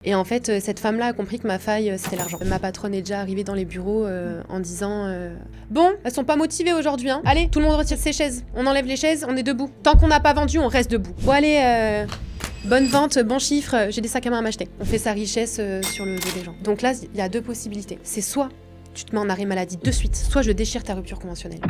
Et en fait, cette femme-là a compris que ma faille, c'était l'argent. Ma patronne est déjà arrivée dans les bureaux en disant Bon, elles sont pas motivées aujourd'hui, hein. Allez, tout le monde retire ses chaises. On enlève les chaises, on est debout. Tant qu'on n'a pas vendu, on reste debout. Bon, allez, bonne vente, bon chiffre, j'ai des sacs à main à m'acheter. On fait sa richesse sur le dos des gens. Donc là, il y a deux possibilités. C'est soit tu te mets en arrêt maladie de suite, soit je déchire ta rupture conventionnelle.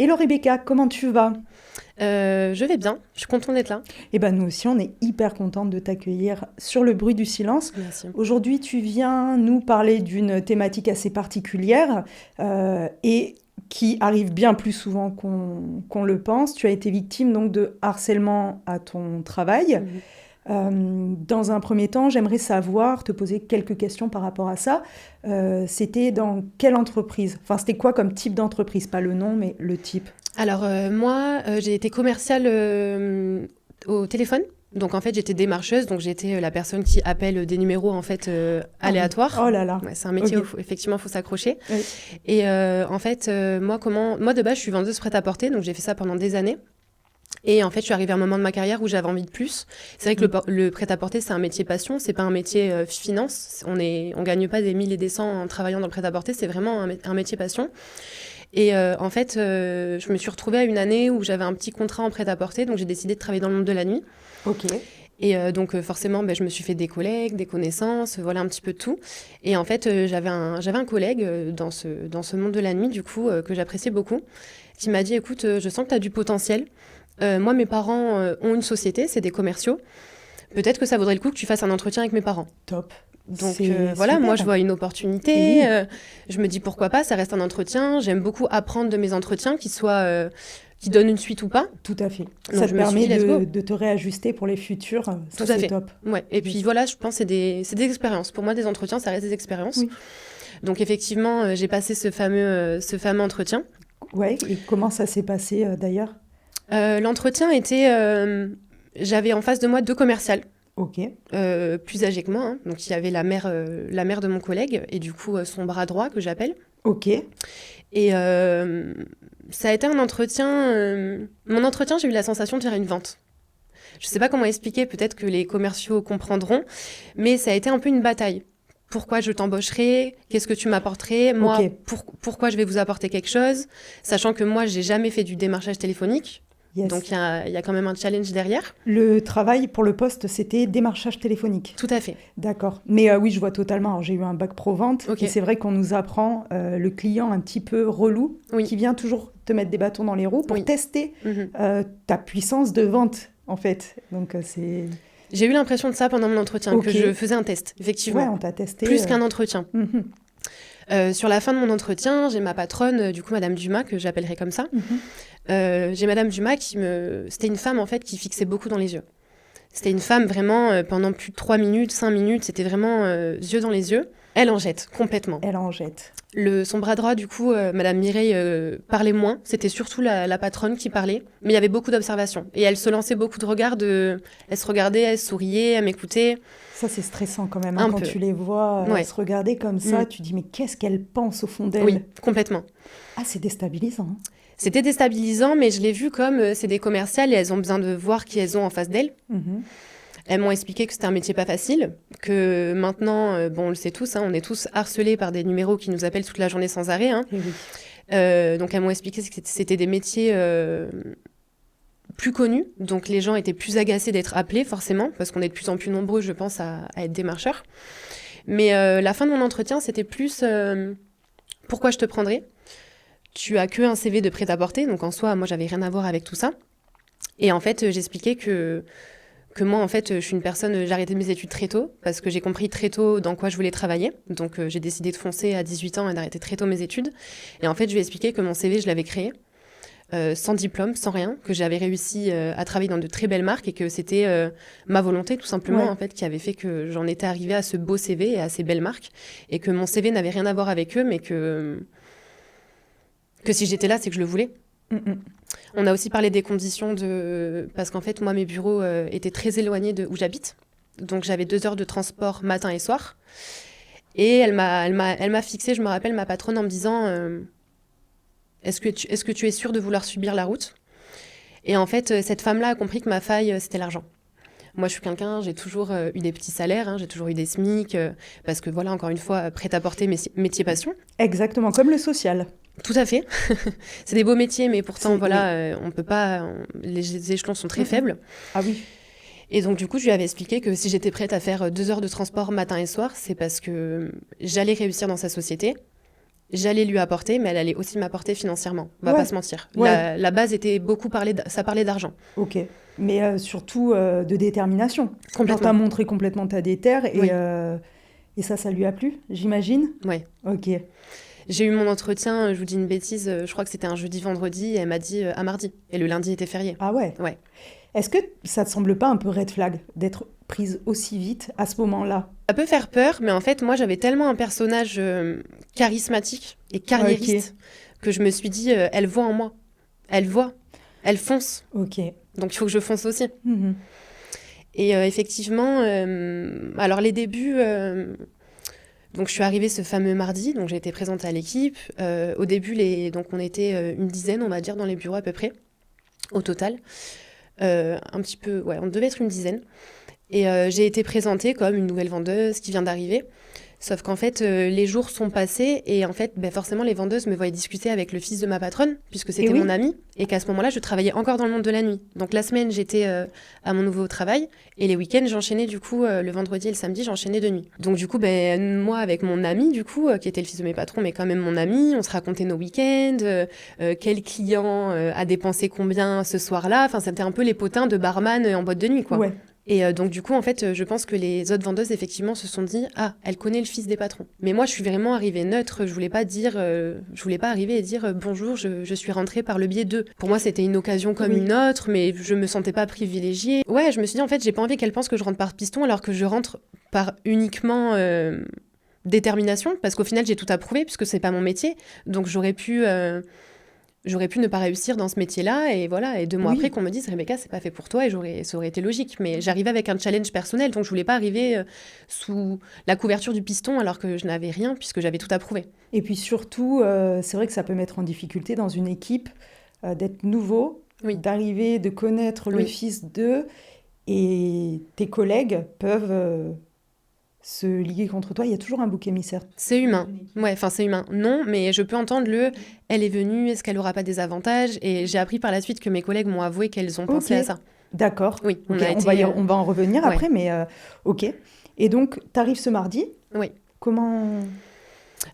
Hello Rebecca, comment tu vas ? Je vais bien, je suis contente d'être là. Eh ben nous aussi, on est hyper contente de t'accueillir sur Le Bruit du Silence. Merci. Aujourd'hui, tu viens nous parler d'une thématique assez particulière et qui arrive bien plus souvent qu'on le pense. Tu as été victime donc de harcèlement à ton travail. Dans un premier temps, j'aimerais te poser quelques questions par rapport à ça. C'était dans quelle entreprise ? Enfin, c'était quoi comme type d'entreprise ? Pas le nom, mais le type. Alors moi, j'ai été commerciale au téléphone. Donc en fait, j'étais démarcheuse, donc j'étais la personne qui appelle des numéros en fait aléatoires. Oh là là. Ouais, c'est un métier Ok. où effectivement il faut s'accrocher. Oui. Et en fait, moi de base, je suis vendeuse prêt-à-porter, donc j'ai fait ça pendant des années. Et en fait, je suis arrivée à un moment de ma carrière où j'avais envie de plus. C'est vrai que le prêt-à-porter, c'est un métier passion, c'est pas un métier finance. On gagne pas des 1000 et des 100 en travaillant dans le prêt-à-porter, c'est vraiment un métier passion. Et en fait, je me suis retrouvée à une année où j'avais un petit contrat en prêt-à-porter, donc j'ai décidé de travailler dans le monde de la nuit. Ok. Et donc forcément, je me suis fait des collègues, des connaissances, voilà un petit peu de tout. Et en fait, j'avais un collègue dans ce monde de la nuit, du coup, que j'appréciais beaucoup, qui m'a dit, écoute, je sens que tu as du potentiel. Moi, mes parents ont une société, c'est des commerciaux. Peut-être que ça vaudrait le coup que tu fasses un entretien avec mes parents. Top. Donc C'est voilà, super. moi je vois une opportunité, Oui. je me dis pourquoi pas, ça reste un entretien, j'aime beaucoup apprendre de mes entretiens, qui donnent une suite ou pas. Tout à fait. Donc, Ça je te me suis permet dit, let's go. de te réajuster pour les futurs. Ça, Tout à c'est fait. top. Ouais. Et puis voilà, je pense que c'est des expériences. Pour moi, des entretiens, ça reste des expériences. Oui. Donc effectivement, j'ai passé ce fameux entretien. Ouais. Et comment ça s'est passé d'ailleurs ? L'entretien était... j'avais en face de moi deux commerciales. Ok. Plus âgées que moi, hein. Donc il y avait la mère de mon collègue et du coup son bras droit que j'appelle. Ok. Et ça a été un entretien... mon entretien, j'ai eu la sensation de faire une vente. Je ne sais pas comment expliquer, peut-être que les commerciaux comprendront, mais ça a été un peu une bataille. Pourquoi je t'embaucherai ? Qu'est-ce que tu m'apporterais ? Moi, Ok. pourquoi je vais vous apporter quelque chose ? Sachant que moi, j'ai jamais fait du démarchage téléphonique. Yes. Donc il y a quand même un challenge derrière. Le travail pour le poste, c'était démarchage téléphonique. Tout à fait. D'accord. Mais oui, je vois totalement. Alors, j'ai eu un bac pro vente Ok. et c'est vrai qu'on nous apprend le client un petit peu relou Oui. qui vient toujours te mettre des bâtons dans les roues pour Oui. tester Mhm. ta puissance de vente, en fait. Donc, c'est... J'ai eu l'impression de ça pendant mon entretien, Ok. que je faisais un test, effectivement. Ouais, on t'a testé. Plus qu'un entretien. Mhm. Sur la fin de mon entretien, j'ai ma patronne, du coup Madame Dumas, que j'appellerai comme ça. J'ai Madame Dumas C'était une femme en fait qui fixait beaucoup dans les yeux. C'était une femme vraiment, pendant plus de 3 minutes, 5 minutes, c'était vraiment yeux dans les yeux. Elle en jette complètement. Elle en jette. Son bras droit, du coup, Madame Mireille parlait moins. C'était surtout la patronne qui parlait. Mais il y avait beaucoup d'observations. Et elle se lançait beaucoup de regards. Elle se regardait, elle souriait, elle m'écoutait. Ça, c'est stressant quand même. Un Quand peu. tu les vois Ouais. se regarder comme ça, Mm. tu dis, mais qu'est-ce qu'elle pense au fond d'elle ? Oui, complètement. Ah, c'est déstabilisant. Hein. C'était déstabilisant, mais je l'ai vu comme c'est des commerciales et elles ont besoin de voir qui elles ont en face d'elles. Mhm. Elles m'ont expliqué que c'était un métier pas facile, que maintenant, on le sait tous, hein, on est tous harcelés par des numéros qui nous appellent toute la journée sans arrêt. Hein. Et oui. Donc elles m'ont expliqué que c'était des métiers plus connus, donc les gens étaient plus agacés d'être appelés forcément, parce qu'on est de plus en plus nombreux, je pense, à être démarcheurs. Mais la fin de mon entretien, c'était plus pourquoi je te prendrais ? Tu as que un CV de prêt-à-porter, donc en soi, moi, j'avais rien à voir avec tout ça. Et en fait, j'expliquais que moi, en fait, je suis une personne, j'ai arrêté mes études très tôt, parce que j'ai compris très tôt dans quoi je voulais travailler. Donc, j'ai décidé de foncer à 18 ans et d'arrêter très tôt mes études. Et en fait, je lui ai expliqué que mon CV, je l'avais créé, sans diplôme, sans rien, que j'avais réussi à travailler dans de très belles marques et que c'était ma volonté, tout simplement, Ouais. en fait, qui avait fait que j'en étais arrivée à ce beau CV et à ces belles marques. Et que mon CV n'avait rien à voir avec eux, mais que si j'étais là, c'est que je le voulais. Mhm. On a aussi parlé des conditions parce qu'en fait, moi, mes bureaux étaient très éloignés de où j'habite. Donc, j'avais 2 heures de transport matin et soir. Et elle m'a fixé, je me rappelle, ma patronne en me disant est-ce que tu es sûre de vouloir subir la route? Et en fait, cette femme-là a compris que ma faille, c'était l'argent. Moi, je suis quelqu'un, j'ai toujours eu des petits salaires, hein, j'ai toujours eu des SMIC, parce que voilà, encore une fois, prêt-à-porter, métier passion. Exactement, comme le social. Tout à fait. C'est des beaux métiers, mais pourtant, voilà, Oui. on peut pas. Les échelons sont très faibles. Ah oui. Et donc, du coup, je lui avais expliqué que si j'étais prête à faire 2 heures de transport matin et soir, c'est parce que j'allais réussir dans sa société. J'allais lui apporter, mais elle allait aussi m'apporter financièrement. On va pas se mentir. Ouais. La base était beaucoup ça parlait d'argent. Ok. Mais surtout de détermination. Complètement. Genre, t'as montré complètement ta déterre et, Oui. Et ça lui a plu, j'imagine? Ouais. Ok. J'ai eu mon entretien, je vous dis une bêtise, je crois que c'était un jeudi-vendredi, et elle m'a dit à mardi. Et le lundi était férié. Ah ouais? Ouais. Est-ce que ça te semble pas un peu red flag d'être prise aussi vite à ce moment-là? Ça peut faire peur, mais en fait, moi, j'avais tellement un personnage charismatique et carriériste que je me suis dit, elle voit en moi. Elle voit. Elle fonce. Ok. Donc, il faut que je fonce aussi. Mhm. Et effectivement, alors les débuts... donc, je suis arrivée ce fameux mardi, donc j'ai été présentée à l'équipe. Au début, donc on était une dizaine, on va dire, dans les bureaux à peu près, au total. Un petit peu, ouais, on devait être une dizaine. Et j'ai été présentée comme une nouvelle vendeuse qui vient d'arriver. Sauf qu'en fait, les jours sont passés et en fait, forcément, les vendeuses me voyaient discuter avec le fils de ma patronne, puisque c'était mon ami, et qu'à ce moment-là, je travaillais encore dans le monde de la nuit. Donc la semaine, j'étais à mon nouveau travail, et les week-ends, j'enchaînais du coup, le vendredi et le samedi, j'enchaînais de nuit. Donc du coup, moi, avec mon ami, du coup, qui était le fils de mes patrons, mais quand même mon ami, on se racontait nos week-ends, quel client a dépensé combien ce soir-là. Enfin, c'était un peu les potins de barman en boîte de nuit, quoi. Ouais. Et donc, du coup, en fait, je pense que les autres vendeuses, effectivement, se sont dit « Ah, elle connaît le fils des patrons. » Mais moi, je suis vraiment arrivée neutre. Je voulais pas arriver et dire Bonjour, je suis rentrée par le biais d'eux. » Pour moi, c'était une occasion comme une autre, mais je me sentais pas privilégiée. Ouais, je me suis dit, en fait, j'ai pas envie qu'elle pense que je rentre par piston, alors que je rentre par uniquement détermination, parce qu'au final, j'ai tout approuvé, puisque c'est pas mon métier. Donc, j'aurais pu ne pas réussir dans ce métier-là, et voilà, et 2 mois après qu'on me dise Rebecca, c'est pas fait pour toi, et ça aurait été logique. Mais j'arrivais avec un challenge personnel, donc je voulais pas arriver sous la couverture du piston alors que je n'avais rien, puisque j'avais tout approuvé. Et puis surtout, c'est vrai que ça peut mettre en difficulté dans une équipe d'être nouveau, d'arriver, de connaître le fils d'eux, et tes collègues peuvent se liguer contre toi. Il y a toujours un bouc émissaire. C'est humain. Ouais, enfin c'est humain. Non, mais je peux entendre elle est venue, est-ce qu'elle aura pas des avantages? Et j'ai appris par la suite que mes collègues m'ont avoué qu'elles ont pensé à ça. D'accord. Oui, on va en revenir après, mais ok. Et donc, tu arrives ce mardi. Oui. Comment...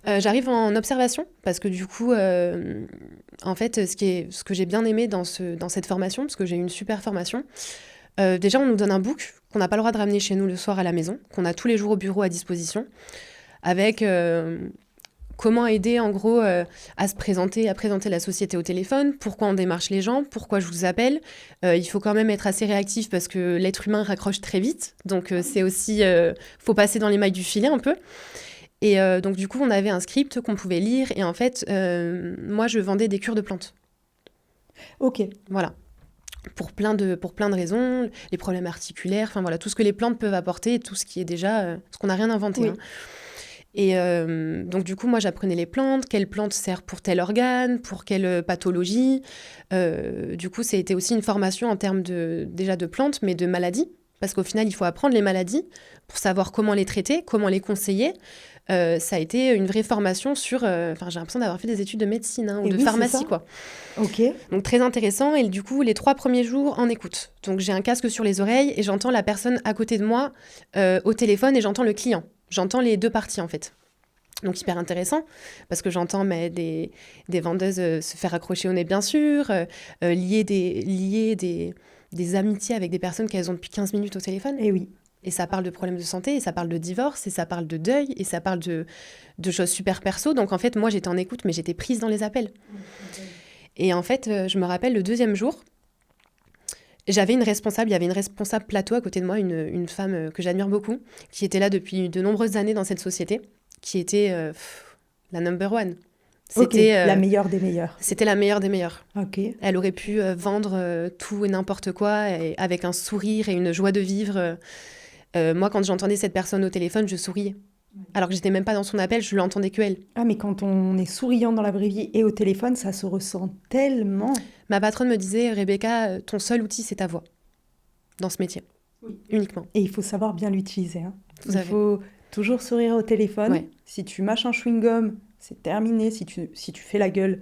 J'arrive en observation, parce que du coup, en fait, ce que j'ai bien aimé dans cette formation, parce que j'ai eu une super formation, déjà, on nous donne un book qu'on n'a pas le droit de ramener chez nous le soir à la maison, qu'on a tous les jours au bureau à disposition, avec comment aider, en gros, à présenter la société au téléphone, pourquoi on démarche les gens, pourquoi je vous appelle. Il faut quand même être assez réactif parce que l'être humain raccroche très vite. Donc, c'est aussi... faut passer dans les mailles du filet un peu. Et donc, du coup, on avait un script qu'on pouvait lire. Et en fait, moi, je vendais des cures de plantes. Ok. Voilà. Pour plein de raisons, les problèmes articulaires, enfin voilà, tout ce que les plantes peuvent apporter, tout ce qui est déjà, ce qu'on n'a rien inventé. Oui. Hein. Et donc du coup, moi j'apprenais les plantes, quelle plante sert pour tel organe, pour quelle pathologie. Du coup, c'était aussi une formation en termes déjà de plantes, mais de maladies, parce qu'au final, il faut apprendre les maladies pour savoir comment les traiter, comment les conseiller. Ça a été une vraie formation sur... j'ai l'impression d'avoir fait des études de médecine ou de pharmacie, quoi. Ok. Donc très intéressant. Et du coup, les 3 premiers jours, en écoute. Donc j'ai un casque sur les oreilles et j'entends la personne à côté de moi au téléphone et j'entends le client. J'entends les 2 parties, en fait. Donc hyper intéressant, parce que j'entends des vendeuses se faire accrocher au nez, bien sûr, lier des amitiés avec des personnes qu'elles ont depuis 15 minutes au téléphone. Et oui. Et ça parle de problèmes de santé, et ça parle de divorce, et ça parle de deuil, et ça parle de choses super perso. Donc en fait, moi, j'étais en écoute, mais j'étais prise dans les appels. Et en fait, je me rappelle, le 2e jour, il y avait une responsable plateau à côté de moi, une femme que j'admire beaucoup, qui était là depuis de nombreuses années dans cette société, qui était la number one. C'était la meilleure des meilleures. C'était la meilleure des meilleures. Ok. Elle aurait pu vendre tout et n'importe quoi, et avec un sourire et une joie de vivre. Moi, quand j'entendais cette personne au téléphone, je souriais. Alors que j'étais même pas dans son appel, je l'entendais que elle. Ah, mais quand on est souriant dans la vraie vie et au téléphone, ça se ressent tellement. Ma patronne me disait, Rebecca, ton seul outil, c'est ta voix. Dans ce métier. Uniquement. Et il faut savoir bien l'utiliser. Hein. Tout Il à fait. faut toujours sourire au téléphone. Ouais. Si tu mâches un chewing-gum, c'est terminé. Si tu fais la gueule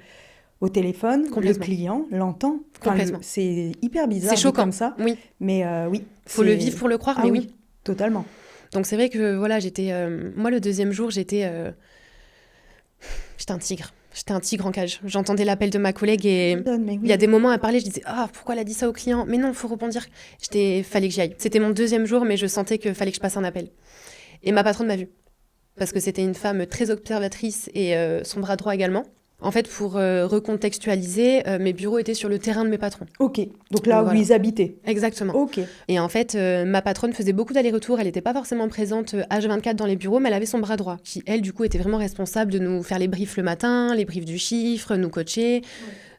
au téléphone, le Complètement. client l'entend. Enfin, Complètement. c'est hyper bizarre C'est dit choquant. comme ça. Oui. Mais oui. Faut le vivre pour le croire, mais oui. Totalement. Donc c'est vrai que voilà, j'étais... moi, le deuxième jour, j'étais un tigre. J'étais un tigre en cage. J'entendais l'appel de ma collègue et Mais oui. il y a des moments à parler, je disais « Ah, pourquoi elle a dit ça au client ?» Mais non, faut rebondir. Fallait que j'y aille. C'était mon deuxième jour, mais je sentais qu'il fallait que je passe un appel. Et ma patronne m'a vue. Parce que c'était une femme très observatrice et son bras droit également. En fait, pour recontextualiser, mes bureaux étaient sur le terrain de mes patrons. Ok, donc là Voilà. où ils habitaient. Exactement. Ok. Et en fait, ma patronne faisait beaucoup d'allers-retours. Elle n'était pas forcément présente H24 dans les bureaux, mais elle avait son bras droit, qui, elle, du coup, était vraiment responsable de nous faire les briefs le matin, les briefs du chiffre, nous coacher,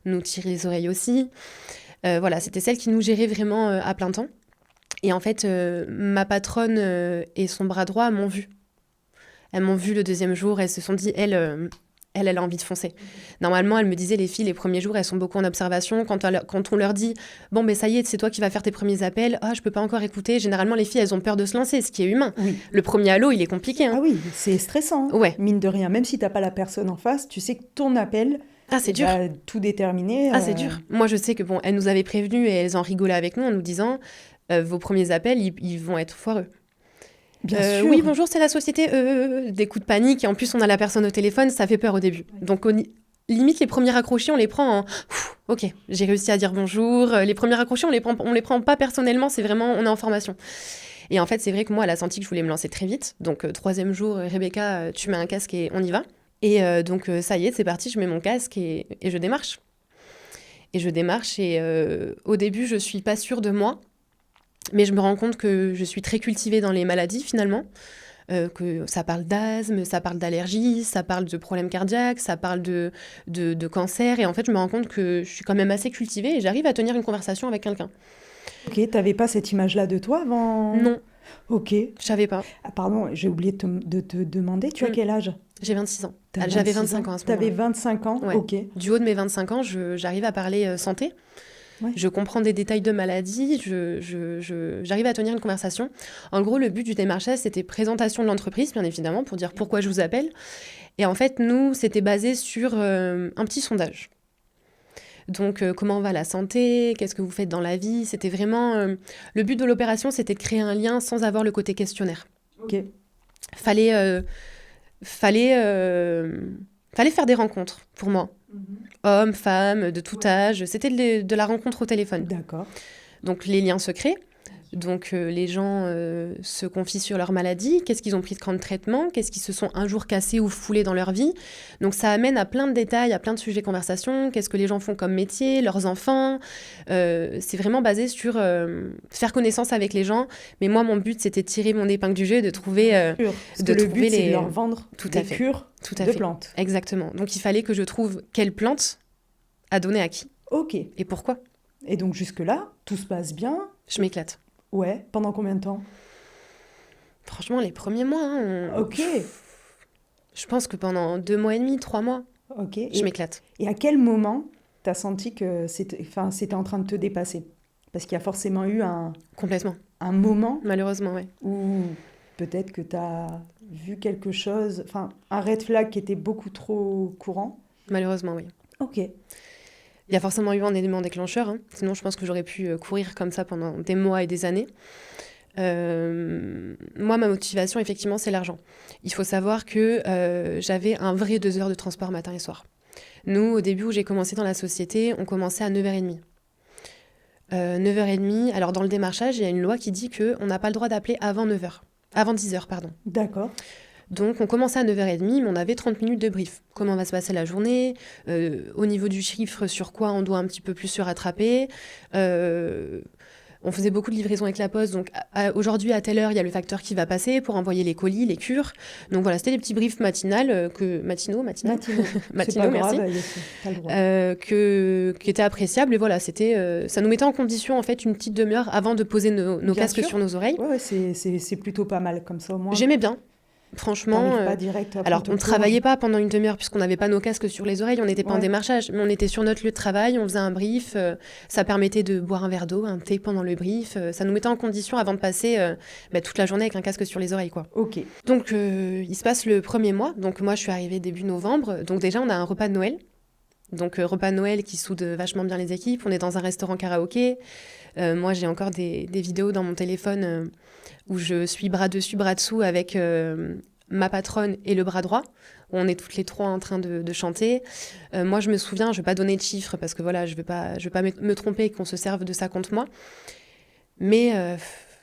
nous tirer les oreilles aussi. Voilà, c'était celle qui nous gérait vraiment à plein temps. Et en fait, ma patronne et son bras droit m'ont vue. Elles m'ont vue le deuxième jour, elles se sont dit, elle a envie de foncer. Normalement, elle me disait, les filles, les premiers jours, elles sont beaucoup en observation. Quand on leur dit, bon, ben ça y est, c'est toi qui vas faire tes premiers appels, je peux pas encore écouter. Généralement, les filles, elles ont peur de se lancer, ce qui est humain. Oui. Le premier allô, il est compliqué. Ah oui, c'est stressant. Ouais. Mine de rien, même si t'as pas la personne en face, tu sais que ton appel C'est dur. va tout déterminer. C'est dur. Moi, je sais que bon, elles nous avaient prévenus et elles en rigolaient avec nous en nous disant, vos premiers appels, ils vont être foireux. Bien sûr. Oui, bonjour, c'est la société. Des coups de panique et en plus, on a la personne au téléphone, ça fait peur au début. Donc, limite, les premiers raccrochés, on les prend en ok, j'ai réussi à dire bonjour. Les premiers raccrochés, on les prend pas personnellement, c'est vraiment, on est en formation. Et en fait, c'est vrai que moi, elle a senti que je voulais me lancer très vite. Donc, troisième jour, Rebecca, tu mets un casque et on y va. Et donc, ça y est, c'est parti, je mets mon casque et je démarche. Et au début, je suis pas sûre de moi. Mais je me rends compte que je suis très cultivée dans les maladies, finalement. Que ça parle d'asthme, ça parle d'allergie, ça parle de problèmes cardiaques, ça parle de cancer. Et en fait, je me rends compte que je suis quand même assez cultivée et j'arrive à tenir une conversation avec quelqu'un. Ok, t'avais pas cette image-là de toi avant? Non. Ok. Je savais pas. Ah, pardon, j'ai oublié de te demander, tu as quel âge? J'ai 26 ans. T'as J'avais 26 25 ans à ce moment-là. T'avais 25 ans, Ouais. ok. Du haut de mes 25 ans, j'arrive à parler santé. Ouais. Je comprends des détails de maladie, j'arrive à tenir une conversation. En gros, le but du démarchage, c'était présentation de l'entreprise, bien évidemment, pour dire pourquoi je vous appelle. Et en fait, nous, c'était basé sur un petit sondage. Donc, comment va la santé? Qu'est-ce que vous faites dans la vie? C'était vraiment... le but de l'opération, c'était de créer un lien sans avoir le côté questionnaire. Ok. Fallait faire des rencontres, pour moi. Hommes, femmes, de tout âge. C'était de la rencontre au téléphone. D'accord. Donc, les liens se créent. Donc, les gens se confient sur leur maladie. Qu'est-ce qu'ils ont pris de traitement? Qu'est-ce qu'ils se sont un jour cassés ou foulés dans leur vie? Donc, ça amène à plein de détails, à plein de sujets de conversation. Qu'est-ce que les gens font comme métier? Leurs enfants? C'est vraiment basé sur faire connaissance avec les gens. Mais moi, mon but, c'était de tirer mon épingle du jeu et de trouver... Parce que le but, c'est de leur vendre Tout à des fait. cures Tout à de fait. plantes. Exactement. Donc, il fallait que je trouve quelle plante à donner à qui Ok. et pourquoi. Et donc jusque-là, tout se passe bien. Je m'éclate. Ouais. Pendant combien de temps? Franchement, les premiers mois, Ok. je pense que pendant 2 mois et demi, 3 mois, Ok. je m'éclate. Et à quel moment t'as senti que c'était en train de te dépasser? Parce qu'il y a forcément eu Complètement. un moment Malheureusement, ouais. où peut-être que t'as vu quelque chose, enfin un red flag qui était beaucoup trop courant. Malheureusement, oui. Ok. Il y a forcément eu un élément déclencheur. Sinon, je pense que j'aurais pu courir comme ça pendant des mois et des années. Moi, ma motivation, effectivement, c'est l'argent. Il faut savoir que j'avais un vrai 2 heures de transport matin et soir. Nous, au début où j'ai commencé dans la société, on commençait à 9h30. 9h30, alors dans le démarchage, il y a une loi qui dit qu'on n'a pas le droit d'appeler avant 9h. Avant 10h, pardon. D'accord. Donc, on commençait à 9h30, mais on avait 30 minutes de brief. Comment va se passer la journée? Au niveau du chiffre, sur quoi on doit un petit peu plus se rattraper? On faisait beaucoup de livraisons avec la poste. Donc, aujourd'hui, à telle heure, il y a le facteur qui va passer pour envoyer les colis, les cures. Donc, voilà, c'était des petits briefs matinaux, matinaux, C'est pas merci. grave, t'as le droit. Qui étaient appréciables. Et voilà, ça nous mettait en condition, en fait, une petite demi-heure avant de poser nos Bien casques sûr. sur nos oreilles. Ouais, c'est plutôt pas mal comme ça au moins. J'aimais bien. Franchement, T'arrives pas direct après alors te on travaillait pas pendant une demi-heure puisqu'on n'avait pas nos casques sur les oreilles, on n'était pas en Ouais. démarchage, mais on était sur notre lieu de travail, on faisait un brief, ça permettait de boire un verre d'eau, un thé pendant le brief, ça nous mettait en condition avant de passer toute la journée avec un casque sur les oreilles, quoi. Ok. Donc il se passe le premier mois, donc moi je suis arrivée début novembre, donc déjà on a un repas de Noël. Donc repas de Noël qui soude vachement bien les équipes, on est dans un restaurant karaoké. Moi j'ai encore des vidéos dans mon téléphone où je suis bras dessus, bras dessous avec ma patronne et le bras droit. Où on est toutes les trois en train de chanter. Moi je me souviens, je vais pas donner de chiffres parce que voilà, je vais pas me tromper et qu'on se serve de ça contre moi. Mais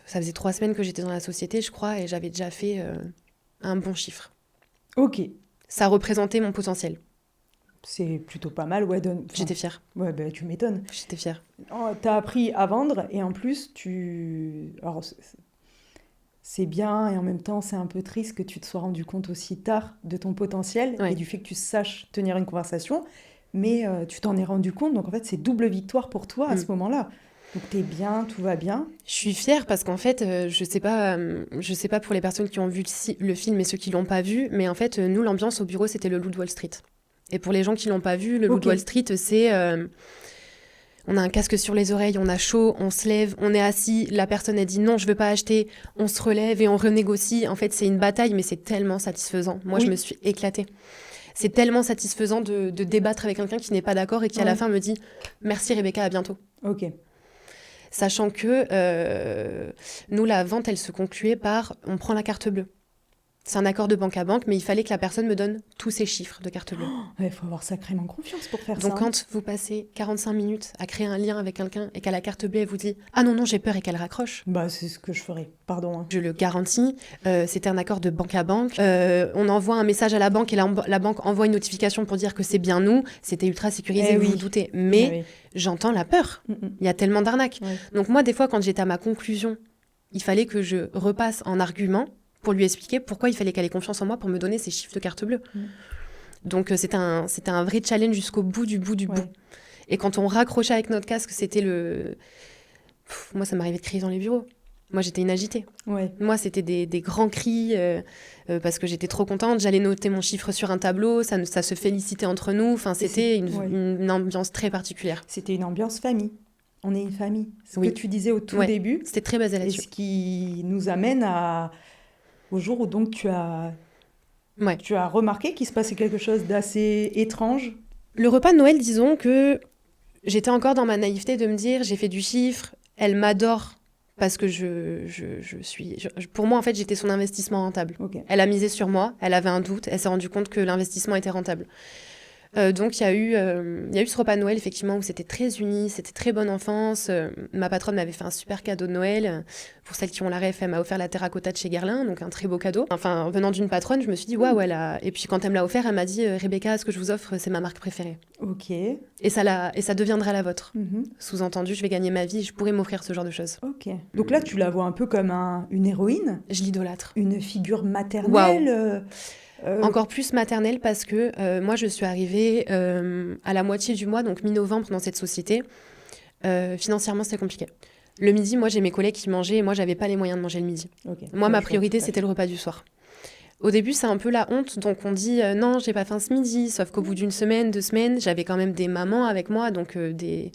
ça faisait 3 semaines que j'étais dans la société, je crois, et j'avais déjà fait un bon chiffre. Ok. Ça représentait mon potentiel. C'est plutôt pas mal, ouais. J'étais fière. Ouais, bah, tu m'étonnes. J'étais fière. Oh, t'as appris à vendre et en plus, Alors, c'est bien et en même temps, c'est un peu triste que tu te sois rendu compte aussi tard de ton potentiel Ouais. et du fait que tu saches tenir une conversation. Mais tu t'en es rendu compte, donc en fait, c'est double victoire pour toi à ce moment-là. Donc t'es bien, tout va bien. Je suis fière parce qu'en fait, je sais pas pour les personnes qui ont vu le film et ceux qui l'ont pas vu, mais en fait, nous, l'ambiance au bureau, c'était le Loup de Wall Street. Et pour les gens qui l'ont pas vu, le Loup de Wall Street, c'est... on a un casque sur les oreilles, on a chaud, on se lève, on est assis, la personne a dit non, je veux pas acheter, on se relève et on renégocie. En fait, c'est une bataille, mais c'est tellement satisfaisant. Moi, je me suis éclatée. C'est tellement satisfaisant de débattre avec quelqu'un qui n'est pas d'accord et qui, à la fin, me dit « Merci Rebecca, à bientôt ». Ok. Sachant que nous, la vente, elle se concluait par « on prend la carte bleue ». C'est un accord de banque à banque, mais il fallait que la personne me donne tous ses chiffres de carte bleue. Il faut avoir sacrément confiance pour faire ça. Donc quand vous passez 45 minutes à créer un lien avec quelqu'un et qu'à la carte bleue, elle vous dit « Ah non, non, j'ai peur » et qu'elle raccroche. Bah, c'est ce que je ferais. Pardon. Hein. Je le garantis, c'était un accord de banque à banque. On envoie un message à la banque et la banque envoie une notification pour dire que c'est bien nous. C'était ultra sécurisé, vous vous doutez. Mais j'entends la peur. Il y a tellement d'arnaques. Donc moi, des fois, quand j'étais à ma conclusion, il fallait que je repasse en argument pour lui expliquer pourquoi il fallait qu'elle ait confiance en moi pour me donner ses chiffres de carte bleue. Donc c'était un vrai challenge jusqu'au bout du bout. Et quand on raccrochait avec notre casque, c'était le... moi, ça m'arrivait de crier dans les bureaux. Moi, j'étais une agitée. Moi, c'était des grands cris parce que j'étais trop contente. J'allais noter mon chiffre sur un tableau, ça se félicitait entre nous. Enfin, c'était une ambiance très particulière. C'était une ambiance famille. On est une famille. Ce que tu disais au tout début. C'était très basé là-dessus. Et ce qui nous amène au jour où donc tu as remarqué qu'il se passait quelque chose d'assez étrange. Le repas de Noël, disons que j'étais encore dans ma naïveté de me dire j'ai fait du chiffre, elle m'adore parce que pour moi, en fait, j'étais son investissement rentable. Elle a misé sur moi, elle avait un doute, elle s'est rendue compte que l'investissement était rentable. Donc il y a eu ce repas de Noël effectivement où c'était très uni, c'était très bonne enfance. Ma patronne m'avait fait un super cadeau de Noël. Pour celles qui ont la ref, elle m'a offert la terracotta de chez Guerlain, donc un très beau cadeau. Enfin, venant d'une patronne, je me suis dit waouh, elle a... Et puis quand elle me l'a offert, elle m'a dit Rebecca, ce que je vous offre, c'est ma marque préférée. Ok. Et ça deviendra la vôtre. Sous-entendu, je vais gagner ma vie, je pourrais m'offrir ce genre de choses. Ok. Donc là, tu la vois un peu comme une héroïne. Je l'idolâtre. Une figure maternelle. Waouh. Encore plus maternelle parce que moi, je suis arrivée à la moitié du mois, donc mi-novembre, dans cette société. Financièrement, c'était compliqué. Le midi, moi, j'ai mes collègues qui mangeaient et moi, j'avais pas les moyens de manger le midi. Moi, ma priorité, c'était le repas du soir. Au début, c'est un peu la honte, donc on dit non, j'ai pas faim ce midi, sauf qu'au bout d'une semaine, 2 semaines, j'avais quand même des mamans avec moi, donc des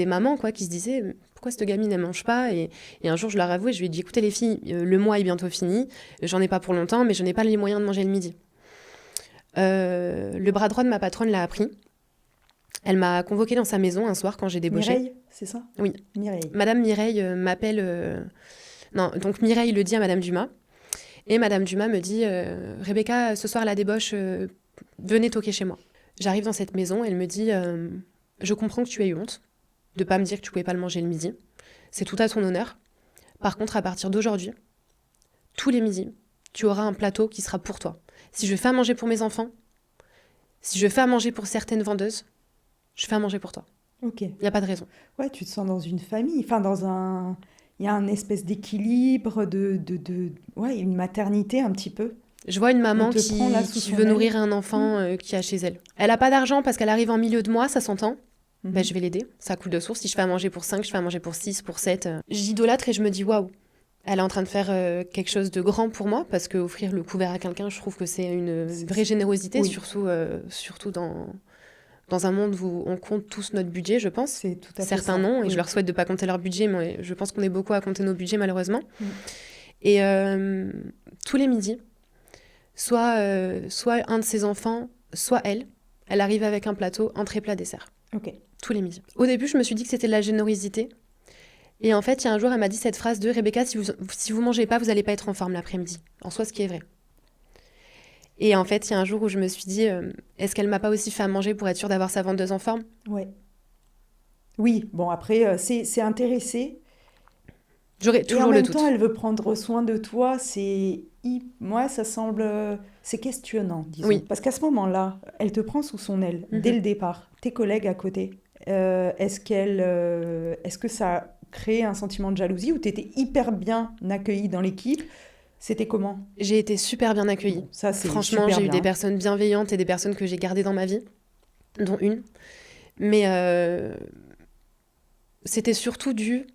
mamans quoi, qui se disaient pourquoi cette gamine elle mange pas et un jour je leur avouais, je lui ai dit écoutez les filles, le mois est bientôt fini, j'en ai pas pour longtemps mais je n'ai pas les moyens de manger le midi. Le bras droit de ma patronne l'a appris. Elle m'a convoquée dans sa maison un soir quand j'ai débauché. Mireille, c'est ça? Oui. Mireille. Madame Mireille m'appelle... Non, donc Mireille le dit à Madame Dumas. Et Madame Dumas me dit Rebecca, ce soir à la débauche, venez toquer chez moi. J'arrive dans cette maison, elle me dit je comprends que tu aies eu honte de pas me dire que tu pouvais pas le manger le midi. C'est tout à ton honneur. Par contre, à partir d'aujourd'hui, tous les midis, tu auras un plateau qui sera pour toi. Si je fais à manger pour mes enfants, si je fais à manger pour certaines vendeuses, je fais à manger pour toi. Ok. Il n'y a pas de raison. Ouais, tu te sens dans une famille, enfin il y a un espèce d'équilibre, ouais, une maternité un petit peu. Je vois une maman qui veut nourrir un enfant qui a chez elle. Elle n'a pas d'argent parce qu'elle arrive en milieu de mois, ça s'entend. Ben, je vais l'aider. Ça coûte de source. Si je fais à manger pour 5, je fais à manger pour 6, pour 7. J'idolâtre et je me dis waouh. Elle est en train de faire quelque chose de grand pour moi, parce qu'offrir le couvert à quelqu'un, je trouve que c'est une vraie générosité, Oui. surtout dans un monde où on compte tous notre budget, je pense. C'est tout à fait Certains ça. non, et Oui. je leur souhaite de ne pas compter leur budget, mais je pense qu'on est beaucoup à compter nos budgets, malheureusement. Mm. Et tous les midis, soit un de ses enfants, soit elle arrive avec un plateau, entrée, plat, dessert. Ok. Tous les midis. Au début, je me suis dit que c'était de la générosité. Et en fait, il y a un jour, elle m'a dit cette phrase de Rebecca, si vous mangez pas, vous n'allez pas être en forme l'après-midi. En soi, ce qui est vrai. Et en fait, il y a un jour où je me suis dit, est-ce qu'elle m'a pas aussi fait à manger pour être sûre d'avoir sa vendeuse en forme ? Ouais. Oui, bon, après, c'est intéressé. J'aurais Et en toujours le même doute. temps, elle veut prendre soin de toi. Moi, ça semble... C'est questionnant, disons. Oui. Parce qu'à ce moment-là, elle te prend sous son aile, Mhm. dès le départ. Tes collègues à côté. Est-ce que ça a créé un sentiment de jalousie ou t'étais hyper bien accueillie dans l'équipe? C'était comment? J'ai été super bien accueillie. Bon, ça, c'est Franchement, super j'ai eu bien. des personnes bienveillantes et des personnes que j'ai gardées dans ma vie, dont une. Mais c'était surtout dû...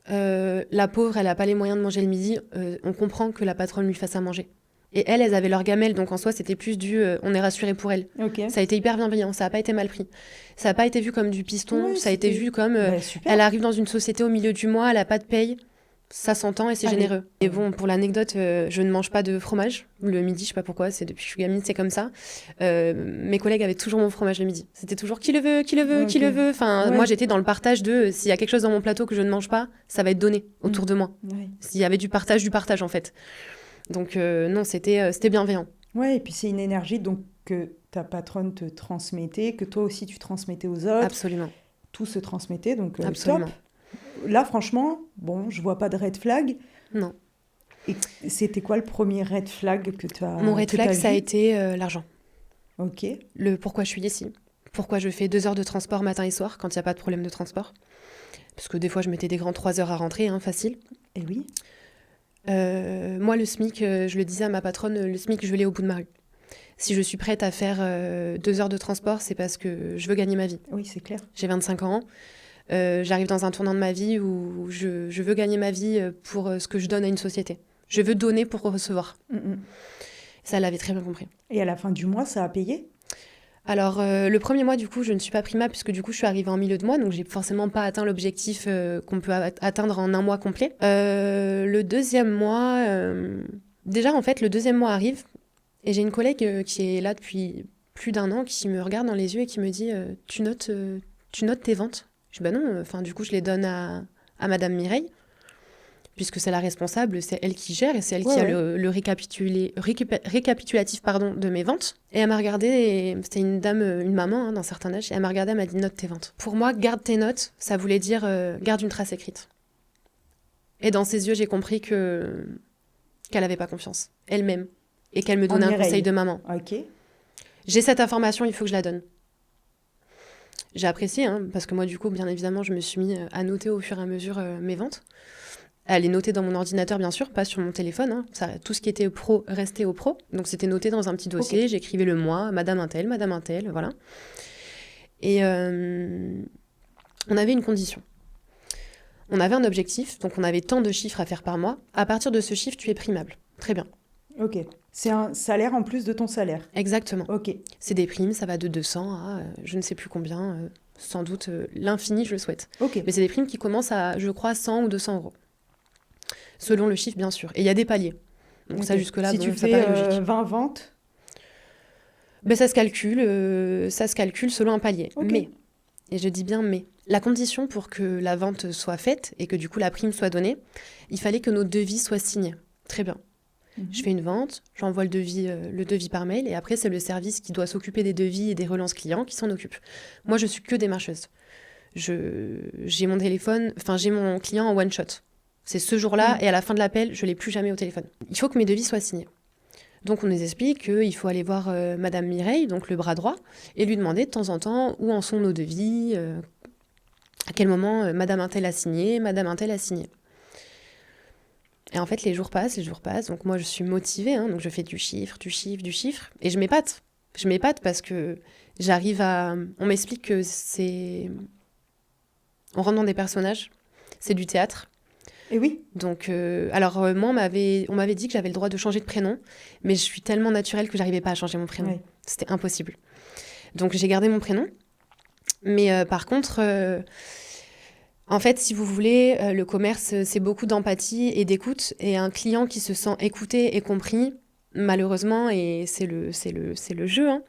la pauvre, elle n'a pas les moyens de manger le midi. On comprend que la patronne lui fasse à manger. Et elles avaient leur gamelle, donc en soi, c'était plus on est rassuré pour elle. Ok. Ça a été hyper bienveillant, ça n'a pas été mal pris. Ça n'a pas été vu comme du piston, Ouais, ça a été c'était- vu comme Bah, super. elle arrive dans une société au milieu du mois, elle n'a pas de paye, ça s'entend et c'est Allez. généreux. Et bon, pour l'anecdote, je ne mange pas de fromage le midi, je sais pas pourquoi, c'est depuis que je suis gamine, c'est comme ça. Mes collègues avaient toujours mon fromage le midi. C'était toujours qui le veut, qui le veut, qui Ok. le veut. Enfin, Ouais. moi j'étais dans le partage de s'il y a quelque chose dans mon plateau que je ne mange pas, ça va être donné autour de moi. Ouais. S'il y avait du partage en fait. Donc non, c'était bienveillant. Ouais, et puis c'est une énergie donc que ta patronne te transmettait, que toi aussi tu transmettais aux autres. Absolument. Tout se transmettait, donc Absolument. top. Là, franchement, bon, je vois pas de red flag. Non. Et c'était quoi le premier red flag que tu as Mon red flag, ça a vu? été l'argent. Ok. Le pourquoi je suis ici. Pourquoi je fais 2 heures de transport matin et soir quand il n'y a pas de problème de transport. Parce que des fois, je mettais des grands 3 heures à rentrer, hein, facile. Et oui. Moi, le SMIC, je le disais à ma patronne, le SMIC, je l'ai au bout de ma rue. Si je suis prête à faire 2 heures de transport, c'est parce que je veux gagner ma vie. Oui, c'est clair. J'ai 25 ans. J'arrive dans un tournant de ma vie où je veux gagner ma vie pour ce que je donne à une société. Je veux donner pour recevoir. Ça, elle avait très bien compris. Et à la fin du mois, ça a payé? Alors, le premier mois, du coup, je ne suis pas prima puisque du coup, je suis arrivée en milieu de mois, donc j'ai forcément pas atteint l'objectif qu'on peut atteindre en un mois complet. Le deuxième mois, déjà, en fait, le deuxième mois arrive et j'ai une collègue qui est là depuis plus d'1 an qui me regarde dans les yeux et qui me dit tu notes tes ventes? Je dis bah non, enfin, du coup, je les donne à Madame Mireille. Puisque c'est la responsable, c'est elle qui gère et c'est elle qui a le récapitulatif de mes ventes. Et elle m'a regardé, et c'était une dame, une maman d'un certain âge, et elle m'a regardé, elle m'a dit note tes ventes. Pour moi, garde tes notes, ça voulait dire garde une trace écrite. Et dans ses yeux, j'ai compris qu'elle n'avait pas confiance, elle-même, et qu'elle me donnait un conseil de maman. Ok. J'ai cette information, il faut que je la donne. J'ai apprécié, hein, parce que moi, du coup, bien évidemment, je me suis mis à noter au fur et à mesure mes ventes. Elle est notée dans mon ordinateur, bien sûr, pas sur mon téléphone. Hein. Tout ce qui était pro restait au pro. Donc, c'était noté dans un petit dossier. Okay. J'écrivais le mois, Madame un tel, voilà. Et on avait une condition. On avait un objectif, donc on avait tant de chiffres à faire par mois. À partir de ce chiffre, tu es primable. Très bien. Ok. C'est un salaire en plus de ton salaire. Exactement. Ok. C'est des primes, ça va de 200 à je ne sais plus combien, sans doute l'infini, je le souhaite. Ok. Mais c'est des primes qui commencent à, je crois, 100 ou 200 euros. Selon le chiffre, bien sûr. Et il y a des paliers. Donc ça, jusque-là, si bon, tu ça fais paraît logique. 20 ventes ben, ça se calcule selon un palier. Okay. Mais, et je dis bien mais, la condition pour que la vente soit faite et que du coup la prime soit donnée, il fallait que nos devis soient signés. Très bien. Je fais une vente, j'envoie le devis par mail et après c'est le service qui doit s'occuper des devis et des relances clients qui s'en occupe. Moi, je suis que démarcheuse. J'ai mon téléphone, enfin j'ai mon client en one shot. C'est ce jour-là, et à la fin de l'appel, je ne l'ai plus jamais au téléphone. Il faut que mes devis soient signés. Donc on nous explique qu'il faut aller voir Madame Mireille, donc le bras droit, et lui demander de temps en temps où en sont nos devis, à quel moment Madame Intel a signé, Madame Intel a signé. Et en fait, les jours passent, donc moi je suis motivée, hein, donc je fais du chiffre, et je m'épate. Je m'épate parce que j'arrive à... On m'explique que c'est... On rentre dans des personnages, c'est du théâtre. Et oui. Donc, moi, on m'avait dit que j'avais le droit de changer de prénom, mais je suis tellement naturelle que j'arrivais pas à changer mon prénom. Ouais. C'était impossible. Donc, j'ai gardé mon prénom. Mais par contre, en fait, si vous voulez, le commerce, c'est beaucoup d'empathie et d'écoute. Et un client qui se sent écouté et compris, malheureusement, et c'est le jeu, hein,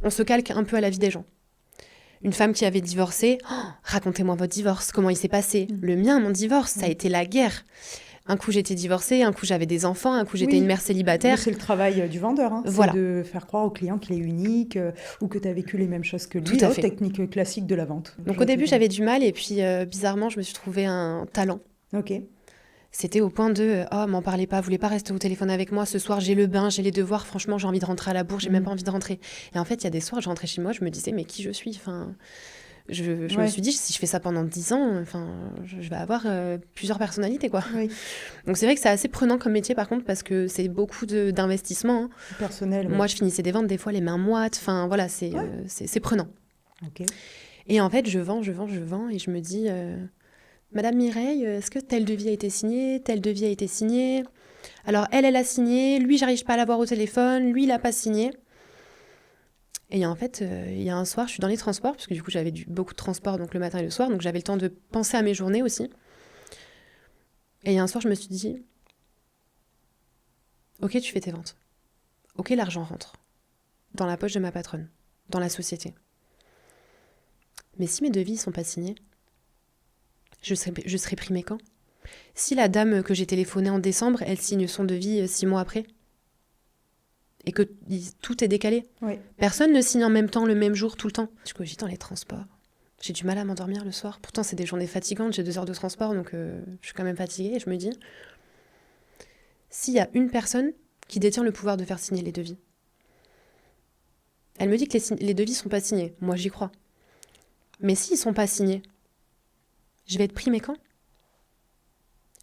on se calque un peu à la vie des gens. Une femme qui avait divorcé, racontez-moi votre divorce, comment il s'est passé. Le mien, mon divorce, ça a été la guerre. Un coup, j'étais divorcée, un coup, j'avais des enfants, un coup, j'étais une mère célibataire. C'est le travail du vendeur, hein. Voilà. C'est de faire croire au client qu'il est unique ou que tu as vécu les mêmes choses que lui. Tout à fait. Technique classique de la vente. Donc au début, j'avais du mal et puis bizarrement, je me suis trouvé un talent. Ok. C'était au point de « Oh, m'en parlez pas, vous voulez pas rester au téléphone avec moi? Ce soir, j'ai le bain, j'ai les devoirs, franchement, j'ai envie de rentrer à la bourre, j'ai même pas envie de rentrer. » Et en fait, il y a des soirs, je rentrais chez moi, je me disais « Mais qui je suis ?» Enfin, je me suis dit, si je fais ça pendant 10 ans, je vais avoir plusieurs personnalités, quoi. Oui. Donc c'est vrai que c'est assez prenant comme métier, par contre, parce que c'est beaucoup d'investissement. Hein. Personnel. Moi, je finissais des ventes, des fois, les mains moites. Enfin, voilà, c'est prenant. Ok. Et en fait, je vends, et je me dis... Madame Mireille, est-ce que tel devis a été signé? Tel devis a été signé. Alors, elle a signé. Lui, j'arrive pas à l'avoir au téléphone. Lui, il a pas signé. Et en fait, il y a un soir, je suis dans les transports, parce que du coup, j'avais beaucoup de transports donc le matin et le soir. Donc, j'avais le temps de penser à mes journées aussi. Et il y a un soir, je me suis dit, ok, tu fais tes ventes. Ok, l'argent rentre. Dans la poche de ma patronne. Dans la société. Mais si mes devis ne sont pas signés, je serai primée quand? Si la dame que j'ai téléphonée en décembre, elle signe son devis 6 mois après, et que tout est décalé. Oui. Personne ne signe en même temps, le même jour, tout le temps. Je cogite dans les transports. J'ai du mal à m'endormir le soir. Pourtant, c'est des journées fatigantes, j'ai 2 heures de transport, donc je suis quand même fatiguée. Et je me dis, s'il y a une personne qui détient le pouvoir de faire signer les devis, elle me dit que les devis ne sont pas signés. Moi, j'y crois. Mais s'ils ne sont pas signés, je vais être primée quand?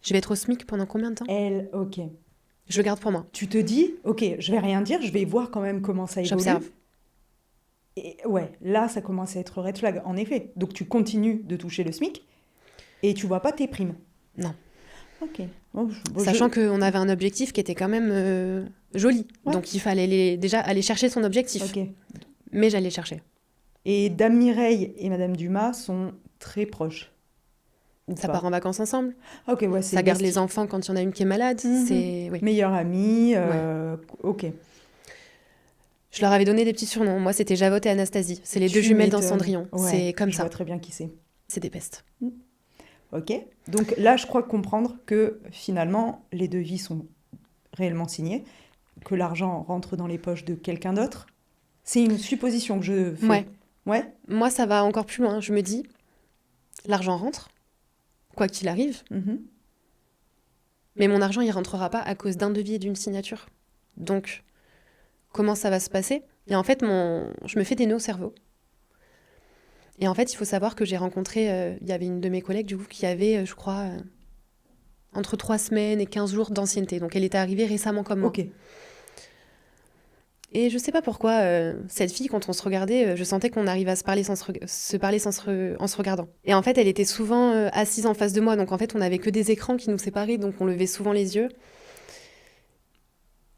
Je vais être au SMIC pendant combien de temps? Ok. Je le garde pour moi. Tu te dis, ok, je vais rien dire, je vais voir quand même comment ça évolue. J'observe. Et ouais, là, ça commence à être red flag, en effet. Donc tu continues de toucher le SMIC et tu vois pas tes primes. Non. Ok. Sachant qu'on avait un objectif qui était quand même joli. Ouais. Donc il fallait déjà aller chercher son objectif. Ok. Mais j'allais chercher. Et Dame Mireille et Madame Dumas sont très proches. Ça part en vacances ensemble. Ok, ouais, c'est ça garde les enfants quand il y en a une qui est malade. C'est meilleure amie. Ok. Je leur avais donné des petits surnoms. Moi, c'était Javotte et Anastasie. C'est les deux jumelles dans Cendrillon. Ouais, c'est comme je ça. vois très bien qui c'est. C'est des pestes. Ok. Donc là, je crois comprendre que finalement, les devis sont réellement signés, que l'argent rentre dans les poches de quelqu'un d'autre. C'est une supposition que je fais. Ouais. Moi, ça va encore plus loin. Je me dis, l'argent rentre. Quoi qu'il arrive. Mais mon argent, il rentrera pas à cause d'un devis et d'une signature. Donc, comment ça va se passer? Et en fait, je me fais des nœuds au cerveau. Et en fait, il faut savoir que j'ai rencontré... il y avait une de mes collègues, du coup, qui avait, je crois, entre 3 semaines et 15 jours d'ancienneté. Donc, elle était arrivée récemment comme moi. Ok. Et je sais pas pourquoi, cette fille, quand on se regardait, je sentais qu'on arrivait à se parler en se regardant. Et en fait, elle était souvent assise en face de moi. Donc en fait, on n'avait que des écrans qui nous séparaient, donc on levait souvent les yeux.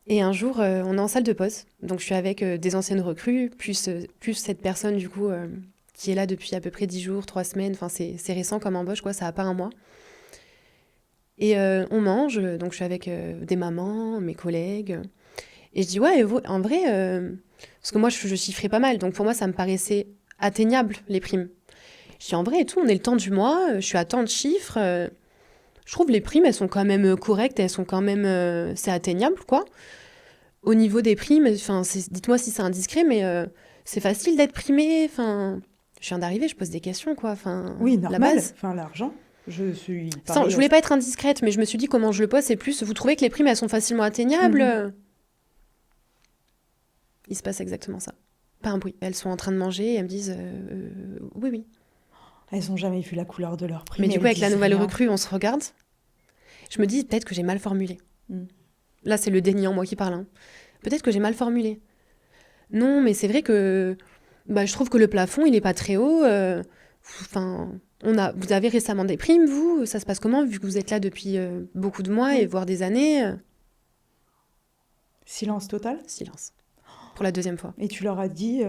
Et un jour, on est en salle de pause. Donc je suis avec des anciennes recrues, plus cette personne, du coup, qui est là depuis à peu près 10 jours, 3 semaines. Enfin, c'est récent comme embauche, quoi, ça n'a pas un mois. Et on mange, donc je suis avec des mamans, mes collègues... Et je dis, ouais, en vrai, parce que moi, je chiffrais pas mal, donc pour moi, ça me paraissait atteignable, les primes. Je dis, en vrai et tout, on est le temps du mois, je suis à tant de chiffres, je trouve les primes, elles sont quand même correctes, elles sont quand même, c'est atteignable, quoi. Au niveau des primes, dites-moi si c'est indiscret, mais c'est facile d'être primé, je viens d'arriver, je pose des questions, quoi. Oui, normal, la base. L'argent. Je voulais pas être indiscrète, mais je me suis dit, comment je le pose, c'est plus, vous trouvez que les primes, elles sont facilement atteignables? Il se passe exactement ça. Pas un bruit. Elles sont en train de manger et elles me disent oui. Elles n'ont jamais vu la couleur de leur prime. Mais du coup, avec la nouvelle recrue, on se regarde. Je me dis peut-être que j'ai mal formulé. Là, c'est le déni en moi qui parle. Hein. Peut-être que j'ai mal formulé. Non, mais c'est vrai que je trouve que le plafond, il n'est pas très haut. Vous avez récemment des primes, vous? Ça se passe comment, vu que vous êtes là depuis beaucoup de mois et voire des années? Silence total. Silence. Pour la deuxième fois. Et tu leur as dit,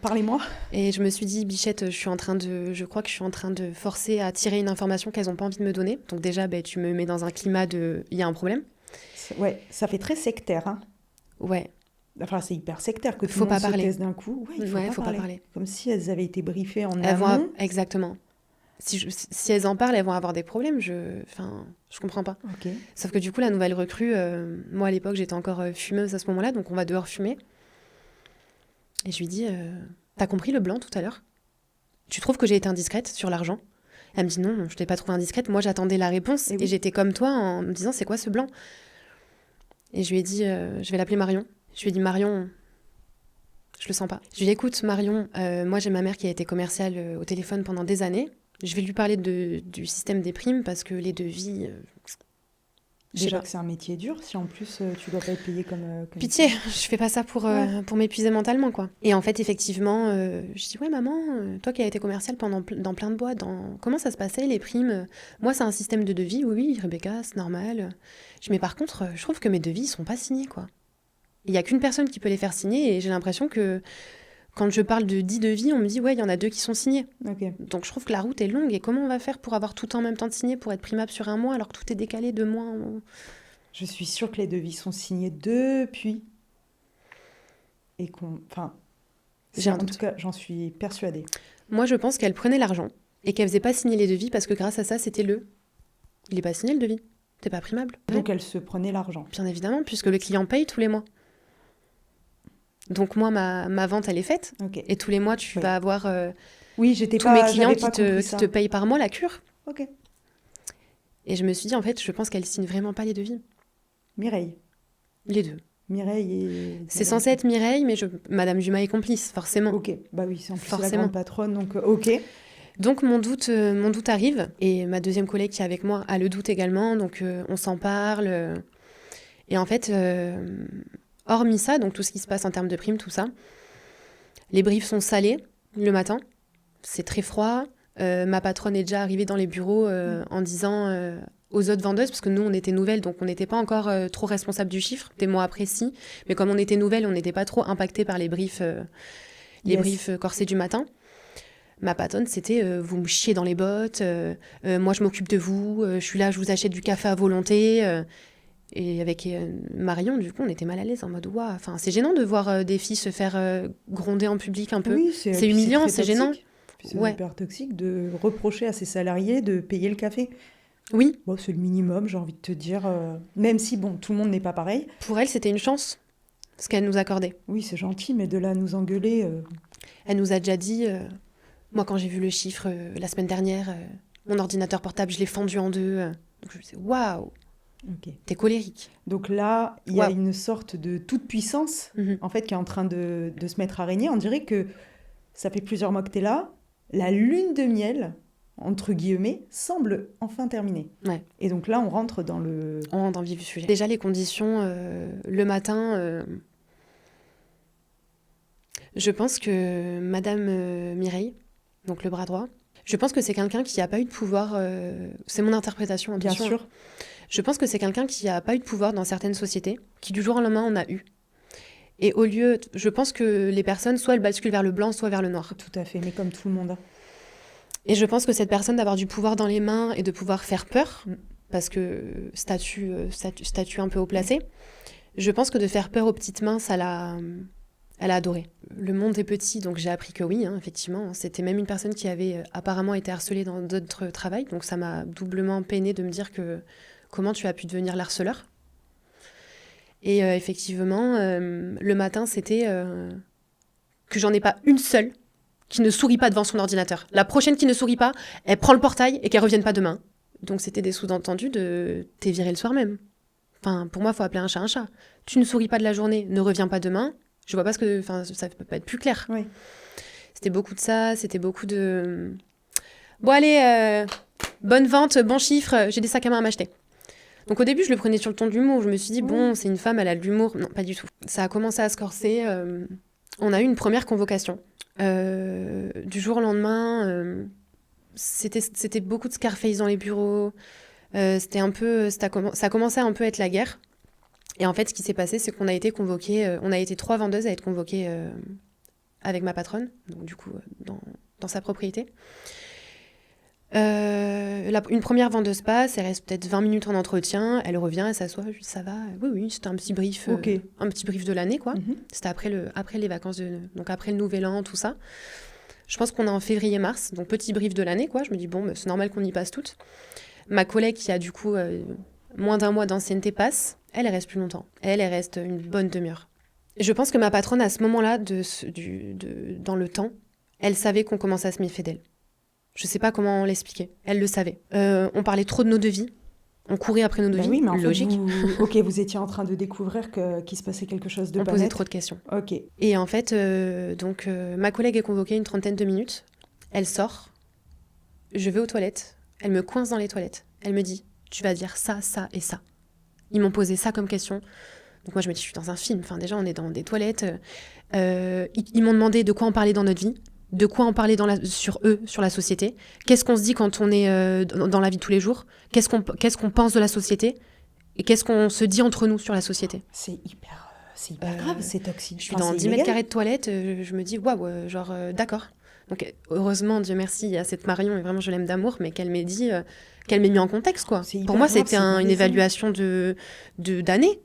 parlez-moi. Et je me suis dit, Bichette, je crois que je suis en train de forcer à tirer une information qu'elles n'ont pas envie de me donner. Donc déjà, tu me mets dans un climat de, il y a un problème. Ouais, ça fait très sectaire, hein. Ouais. Enfin, c'est hyper sectaire que tout Faut le pas monde se parler. taise d'un coup. Ouais, il faut pas parler. Comme si elles avaient été briefées en amont. Exactement. Si elles en parlent, elles vont avoir des problèmes. Je comprends pas. Ok. Sauf que du coup, la nouvelle recrue, moi à l'époque, j'étais encore fumeuse à ce moment-là, donc on va dehors fumer. Et je lui dis, t'as compris le blanc tout à l'heure? Tu trouves que j'ai été indiscrète sur l'argent? Elle me dit non, je t'ai pas trouvée indiscrète. Moi, j'attendais la réponse et j'étais comme toi en me disant, c'est quoi ce blanc? Et je lui ai dit, je vais l'appeler Marion. Je lui ai dit, Marion, je le sens pas. Je lui ai dit, écoute, Marion, moi j'ai ma mère qui a été commerciale au téléphone pendant des années. Je vais lui parler du système des primes parce que les devis... Déjà que c'est un métier dur, si en plus tu dois pas être payé comme Pitié, je fais pas ça pour m'épuiser mentalement, quoi. Et en fait, effectivement, je dis, ouais, maman, toi qui as été commerciale dans plein de boîtes, comment ça se passait, les primes? Moi, c'est un système de devis, oui, Rebecca, c'est normal. Je dis, mais par contre, je trouve que mes devis, ils sont pas signés, quoi. Il y a qu'une personne qui peut les faire signer et j'ai l'impression que quand je parle de 10 devis, on me dit, ouais, il y en a 2 qui sont signés. Okay. Donc je trouve que la route est longue. Et comment on va faire pour avoir tout en même temps de signer, pour être primable sur un mois, alors que tout est décalé 2 mois? Je suis sûre que les devis sont signés depuis. Et qu'on... Enfin, en tout cas, j'en suis persuadée. Moi, je pense qu'elle prenait l'argent et qu'elle faisait pas signer les devis parce que grâce à ça, c'était il est pas signé le devis. T'es pas primable. Donc elle se prenait l'argent. Bien évidemment, puisque le client paye tous les mois. Donc moi, ma vente, elle est faite. Okay. Et tous les mois, tu vas avoir mes clients qui te payent par mois la cure. Ok. Et je me suis dit, en fait, je pense qu'elle signe vraiment pas les devis. Mireille. Les deux. Mireille et... C'est censé être Mireille, mais Madame Dumas est complice, forcément. Ok, bah oui, c'est en plus la grande patronne, donc ok. Donc mon doute arrive, et ma deuxième collègue qui est avec moi a le doute également, donc on s'en parle. Et en fait, hormis ça, donc tout ce qui se passe en termes de primes, tout ça, les briefs sont salés le matin, c'est très froid. Ma patronne est déjà arrivée dans les bureaux en disant aux autres vendeuses, parce que nous on était nouvelles, donc on n'était pas encore trop responsables du chiffre, des mois après si, mais comme on était nouvelles, on n'était pas trop impactés par les briefs corsés du matin. Ma patronne, c'était vous me chiez dans les bottes, moi je m'occupe de vous, je suis là, je vous achète du café à volonté. Et avec Marion, du coup, on était mal à l'aise en mode waouh. Enfin, c'est gênant de voir des filles se faire gronder en public un peu. Oui, c'est humiliant, c'est gênant. C'est hyper toxique de reprocher à ses salariés de payer le café. Oui. Bon, c'est le minimum, j'ai envie de te dire. Même si, bon, tout le monde n'est pas pareil. Pour elle, c'était une chance, ce qu'elle nous accordait. Oui, c'est gentil, mais de là à nous engueuler... Elle nous a déjà dit... moi, quand j'ai vu le chiffre la semaine dernière, mon ordinateur portable, je l'ai fendu en deux. Donc je me disais, waouh, t'es colérique. Donc là, il y a une sorte de toute-puissance, en fait, qui est en train de se mettre à régner. On dirait que ça fait plusieurs mois que t'es là. La lune de miel, entre guillemets, semble enfin terminée. Ouais. Et donc là, on rentre dans le... On rentre dans le vif du sujet. Déjà, les conditions, le matin... Je pense que Madame Mireille, donc le bras droit, je pense que c'est quelqu'un qui n'a pas eu de pouvoir... c'est mon interprétation, attention. Bien sûr. Je pense que c'est quelqu'un qui n'a pas eu de pouvoir dans certaines sociétés, qui du jour au lendemain en a eu. Et au lieu... Je pense que les personnes, soit elles basculent vers le blanc, soit vers le noir. Tout à fait, mais comme tout le monde. Et je pense que cette personne, d'avoir du pouvoir dans les mains et de pouvoir faire peur, parce que statut un peu haut placé, je pense que de faire peur aux petites mains, ça l'a... Elle a adoré. Le monde est petit, donc j'ai appris que oui, effectivement. C'était même une personne qui avait apparemment été harcelée dans d'autres travails, donc ça m'a doublement peinée de me dire que comment tu as pu devenir l'harceleur. Et effectivement, le matin, c'était que j'en ai pas une seule qui ne sourit pas devant son ordinateur. La prochaine qui ne sourit pas, elle prend le portail et qu'elle revienne pas demain. Donc c'était des sous-entendus de « t'es viré le soir même ». Enfin, pour moi, il faut appeler un chat un chat. Tu ne souris pas de la journée, ne reviens pas demain. Je vois pas ce que... Enfin, ça peut pas être plus clair. Oui. C'était beaucoup de ça, c'était beaucoup de... Bon, allez, bonne vente, bon chiffre, j'ai des sacs à main à m'acheter. Donc au début, je le prenais sur le ton de l'humour. Je me suis dit, bon, c'est une femme, elle a de l'humour. Non, pas du tout. Ça a commencé à se corser. On a eu une première convocation. Du jour au lendemain, c'était beaucoup de Scarface dans les bureaux. C'était un peu, ça commençait un peu à être la guerre. Et en fait, ce qui s'est passé, c'est qu'on a été convoqués, on a été 3 vendeuses à être convoquées avec ma patronne, donc du coup, dans sa propriété. Une première vendeuse passe, elle reste peut-être 20 minutes en entretien, elle revient, elle s'assoit, je dis ça va, oui, c'était un petit brief, un petit brief de l'année, quoi. C'était après les vacances, donc après le Nouvel An, tout ça. Je pense qu'on est en février-mars, donc petit brief de l'année, quoi. Je me dis, bon, c'est normal qu'on y passe toutes. Ma collègue qui a du coup moins d'1 mois d'ancienneté passe, elle reste plus longtemps. Elle reste une bonne demi-heure. Je pense que ma patronne, à ce moment-là, dans le temps, elle savait qu'on commençait à se méfier d'elle. Je sais pas comment l'expliquer. Elle le savait. On parlait trop de nos devis. On courait après nos devis. Oui, mais en logique. Fait, vous étiez en train de découvrir qu'il se passait quelque chose de pas net. On posait trop de questions. Ok. Et en fait, ma collègue est convoquée une 30aine de minutes. Elle sort. Je vais aux toilettes. Elle me coince dans les toilettes. Elle me dit, tu vas dire ça, ça et ça. Ils m'ont posé ça comme question. Donc moi, je me dis, je suis dans un film. Enfin, déjà, on est dans des toilettes. Ils m'ont demandé de quoi on parlait dans notre vie, de quoi on parlait sur la société. Qu'est-ce qu'on se dit quand on est dans la vie de tous les jours ? Qu'est-ce qu'on pense de la société ? Et qu'est-ce qu'on se dit entre nous sur la société ? C'est hyper grave, c'est toxique. Je suis dans 10 mètres carrés de toilettes. Je me dis, waouh, d'accord. Donc heureusement, Dieu merci, il y a cette Marion, et vraiment je l'aime d'amour, mais qu'elle m'ait dit, qu'elle m'ait mis en contexte, quoi. Pour moi, c'était une évaluation d'année.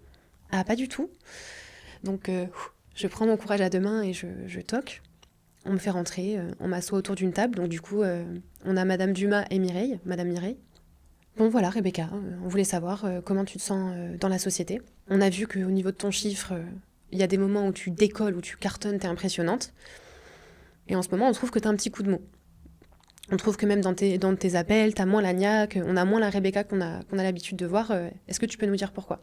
Ah, pas du tout. Donc je prends mon courage à deux mains et je toque. On me fait rentrer, on m'assoit autour d'une table. Donc du coup, on a Madame Dumas et Mireille, Madame Mireille. Bon voilà, Rebecca, on voulait savoir comment tu te sens dans la société. On a vu qu'au niveau de ton chiffre, il y a des moments où tu décolles, où tu cartonnes, t'es impressionnante. Et en ce moment, on trouve que t'as un petit coup de mou. On trouve que même dans tes appels, t'as moins la niaque, on a moins la Rebecca qu'on a l'habitude de voir. Est-ce que tu peux nous dire pourquoi ?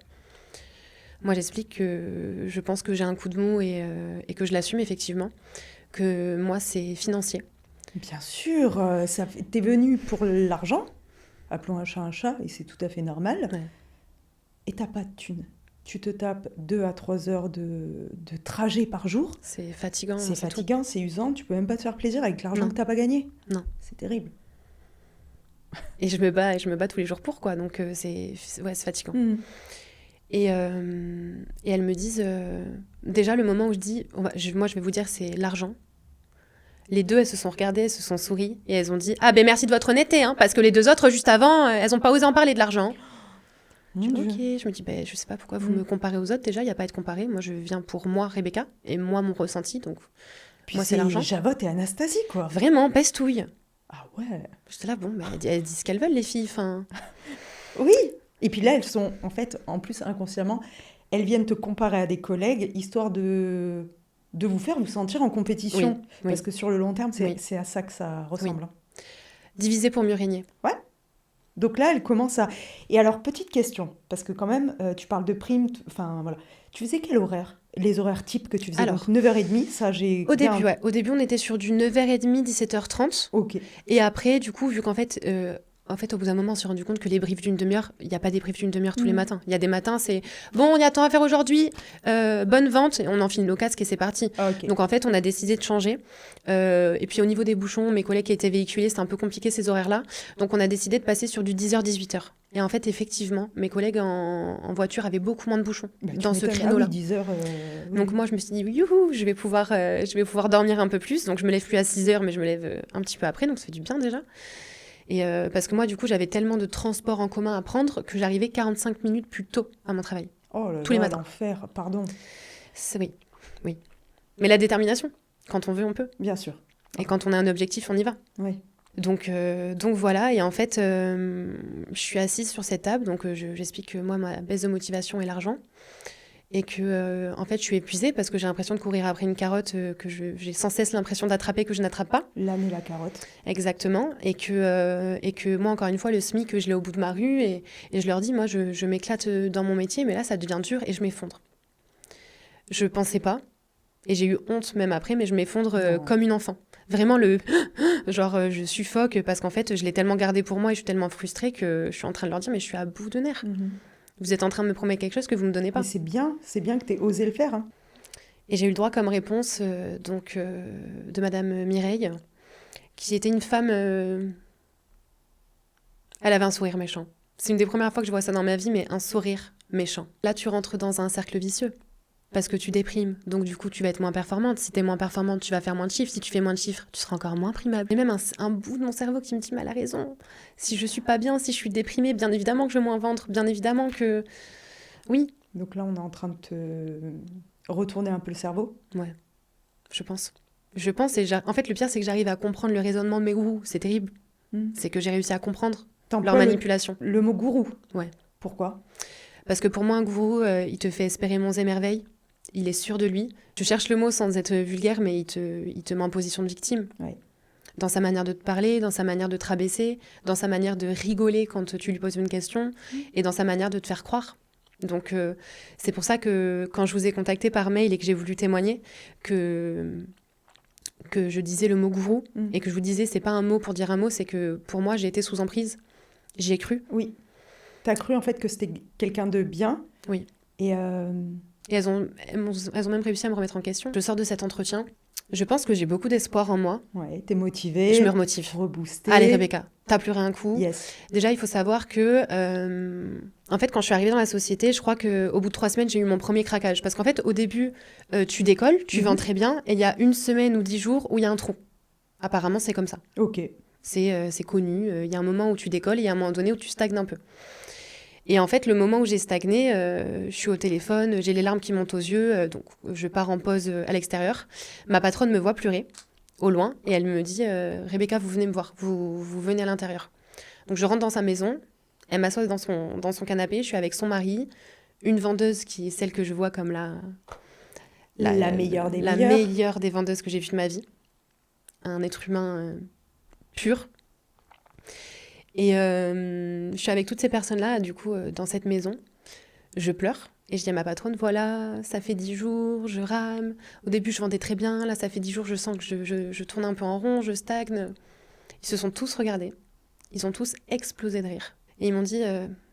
Moi, j'explique que je pense que j'ai un coup de mou et que je l'assume effectivement. Que moi, c'est financier. Bien sûr, t'es venue pour l'argent, appelons un chat, et c'est tout à fait normal. Ouais. Et t'as pas de thune. Tu te tapes 2 à 3 heures de trajet par jour. C'est fatigant. C'est fatigant, c'est usant. Tu peux même pas te faire plaisir avec l'argent que t'as pas gagné. Non. C'est terrible. Et je me bats tous les jours pour, quoi. Donc c'est fatigant. Et elles me disent... déjà, le moment où je dis... moi, je vais vous dire, c'est l'argent. Les deux, elles se sont regardées, elles se sont souries. Et elles ont dit, ah ben merci de votre honnêteté, hein, parce que les deux autres, juste avant, elles n'ont pas osé en parler de l'argent. Je me dis, je sais pas pourquoi vous me comparez aux autres. Déjà, il n'y a pas à être comparé. Moi, je viens pour moi, Rebecca, et moi, mon ressenti. Donc, puis moi, c'est l'argent. Javotte et Anastasie, quoi. Vraiment, pestouille. Ah ouais. J'étais là, bon, elles disent ce qu'elles veulent, les filles. Fin... Oui. Et puis là, elles sont, en fait, en plus, inconsciemment, elles viennent te comparer à des collègues, histoire de vous faire vous sentir en compétition. Oui. Parce que sur le long terme, c'est à ça que ça ressemble. Oui. Diviser pour mieux régner. Ouais. Donc là, elle commence à... Et alors, petite question, parce que quand même, tu parles de primes, enfin voilà. Tu faisais quel horaire ? Les horaires types que tu faisais, alors, donc 9h30, ça j'ai... Au début, on était sur du 9h30, 17h30. Ok. Et après, du coup, vu qu'en fait... au bout d'un moment, on s'est rendu compte que les briefs d'une demi-heure, il n'y a pas des briefs d'une demi-heure tous les matins. Il y a des matins, c'est bon, il y a tant à faire aujourd'hui, bonne vente, et on enfile nos casques et c'est parti. Okay. Donc en fait, on a décidé de changer. Et puis au niveau des bouchons, mes collègues qui étaient véhiculés, c'était un peu compliqué ces horaires-là. Donc on a décidé de passer sur du 10h-18h. Et en fait, effectivement, mes collègues en voiture avaient beaucoup moins de bouchons dans ce créneau-là. 10h, Donc moi, je me suis dit, youhou, je vais pouvoir dormir un peu plus. Donc je me lève plus à 6h, mais je me lève un petit peu après, donc ça fait du bien déjà. Et parce que moi, du coup, j'avais tellement de transports en commun à prendre que j'arrivais 45 minutes plus tôt à mon travail. Oh là là, tous les matins. L'enfer, pardon. Oui. Mais la détermination, quand on veut, on peut. Bien sûr. Et quand on a un objectif, on y va. Oui. Donc voilà, et en fait, je suis assise sur cette table, donc j'explique que moi, ma baisse de motivation est l'argent. Et que, en fait, je suis épuisée parce que j'ai l'impression de courir après une carotte que j'ai sans cesse l'impression d'attraper que je n'attrape pas. L'âne et la carotte. Exactement. Et que moi, encore une fois, le SMIC, je l'ai au bout de ma rue. Et je leur dis, moi, je m'éclate dans mon métier, mais là, ça devient dur et je m'effondre. Je pensais pas. Et j'ai eu honte même après, mais je m'effondre comme une enfant. Vraiment je suffoque parce qu'en fait, je l'ai tellement gardé pour moi et je suis tellement frustrée que je suis en train de leur dire, mais je suis à bout de nerfs. Mm-hmm. Vous êtes en train de me promettre quelque chose que vous ne me donnez pas. Mais c'est bien que tu aies osé le faire. Hein. Et j'ai eu le droit comme réponse de Madame Mireille, qui était une femme Elle avait un sourire méchant. C'est une des premières fois que je vois ça dans ma vie, mais un sourire méchant. Là, tu rentres dans un cercle vicieux. Parce que tu déprimes, donc du coup tu vas être moins performante. Si t'es moins performante, tu vas faire moins de chiffres. Si tu fais moins de chiffres, tu seras encore moins primable. Il y a même un bout de mon cerveau qui me dit, mais elle a raison. Si je suis pas bien, si je suis déprimée, bien évidemment que je vais moins vendre, bien évidemment que... Oui. Donc là, on est en train de te retourner un peu le cerveau. Ouais, je pense. En fait, le pire, c'est que j'arrive à comprendre le raisonnement de mes gourous. C'est terrible. C'est que j'ai réussi à comprendre leur manipulation. Le mot gourou. Ouais. Pourquoi ? Parce que pour moi, un gourou, il te fait espérer monts et merveilles. Il est sûr de lui. Je cherche le mot sans être vulgaire, mais il te met en position de victime. Ouais. Dans sa manière de te parler, dans sa manière de te rabaisser, dans sa manière de rigoler quand tu lui poses une question, et dans sa manière de te faire croire. Donc, c'est pour ça que quand je vous ai contacté par mail et que j'ai voulu témoigner, que je disais le mot gourou, et que je vous disais, c'est pas un mot pour dire un mot, c'est que pour moi, j'ai été sous emprise. J'y ai cru. Oui. T'as cru en fait que c'était quelqu'un de bien. Oui. Et elles ont même réussi à me remettre en question. Je sors de cet entretien. Je pense que j'ai beaucoup d'espoir en moi. Ouais, t'es motivée. Je me remotive. Reboostée. Allez, Rebecca, t'as pleuré un coup. Yes. Déjà, il faut savoir que, en fait, quand je suis arrivée dans la société, je crois qu'au bout de 3 semaines, j'ai eu mon premier craquage. Parce qu'en fait, au début, tu décolles, tu vends très bien, et il y a 1 semaine ou 10 jours où il y a un trou. Apparemment, c'est comme ça. Ok. C'est connu. Il y a un moment où tu décolles et il y a un moment donné où tu stagnes un peu. Et en fait, le moment où j'ai stagné, je suis au téléphone, j'ai les larmes qui montent aux yeux, donc je pars en pause à l'extérieur. Ma patronne me voit pleurer, au loin, et elle me dit « Rebecca, vous venez me voir, vous venez à l'intérieur ». Donc je rentre dans sa maison, elle m'assoit dans son canapé, je suis avec son mari, une vendeuse qui est celle que je vois comme la meilleure des la meilleures. meilleure des vendeuses que j'ai vues de ma vie. Un être humain pur. Et je suis avec toutes ces personnes-là, du coup, dans cette maison. Je pleure et je dis à ma patronne, voilà, ça fait 10 jours, je rame. Au début, je vendais très bien. Là, ça fait 10 jours, je sens que je tourne un peu en rond, je stagne. Ils se sont tous regardés. Ils ont tous explosé de rire. Et ils m'ont dit,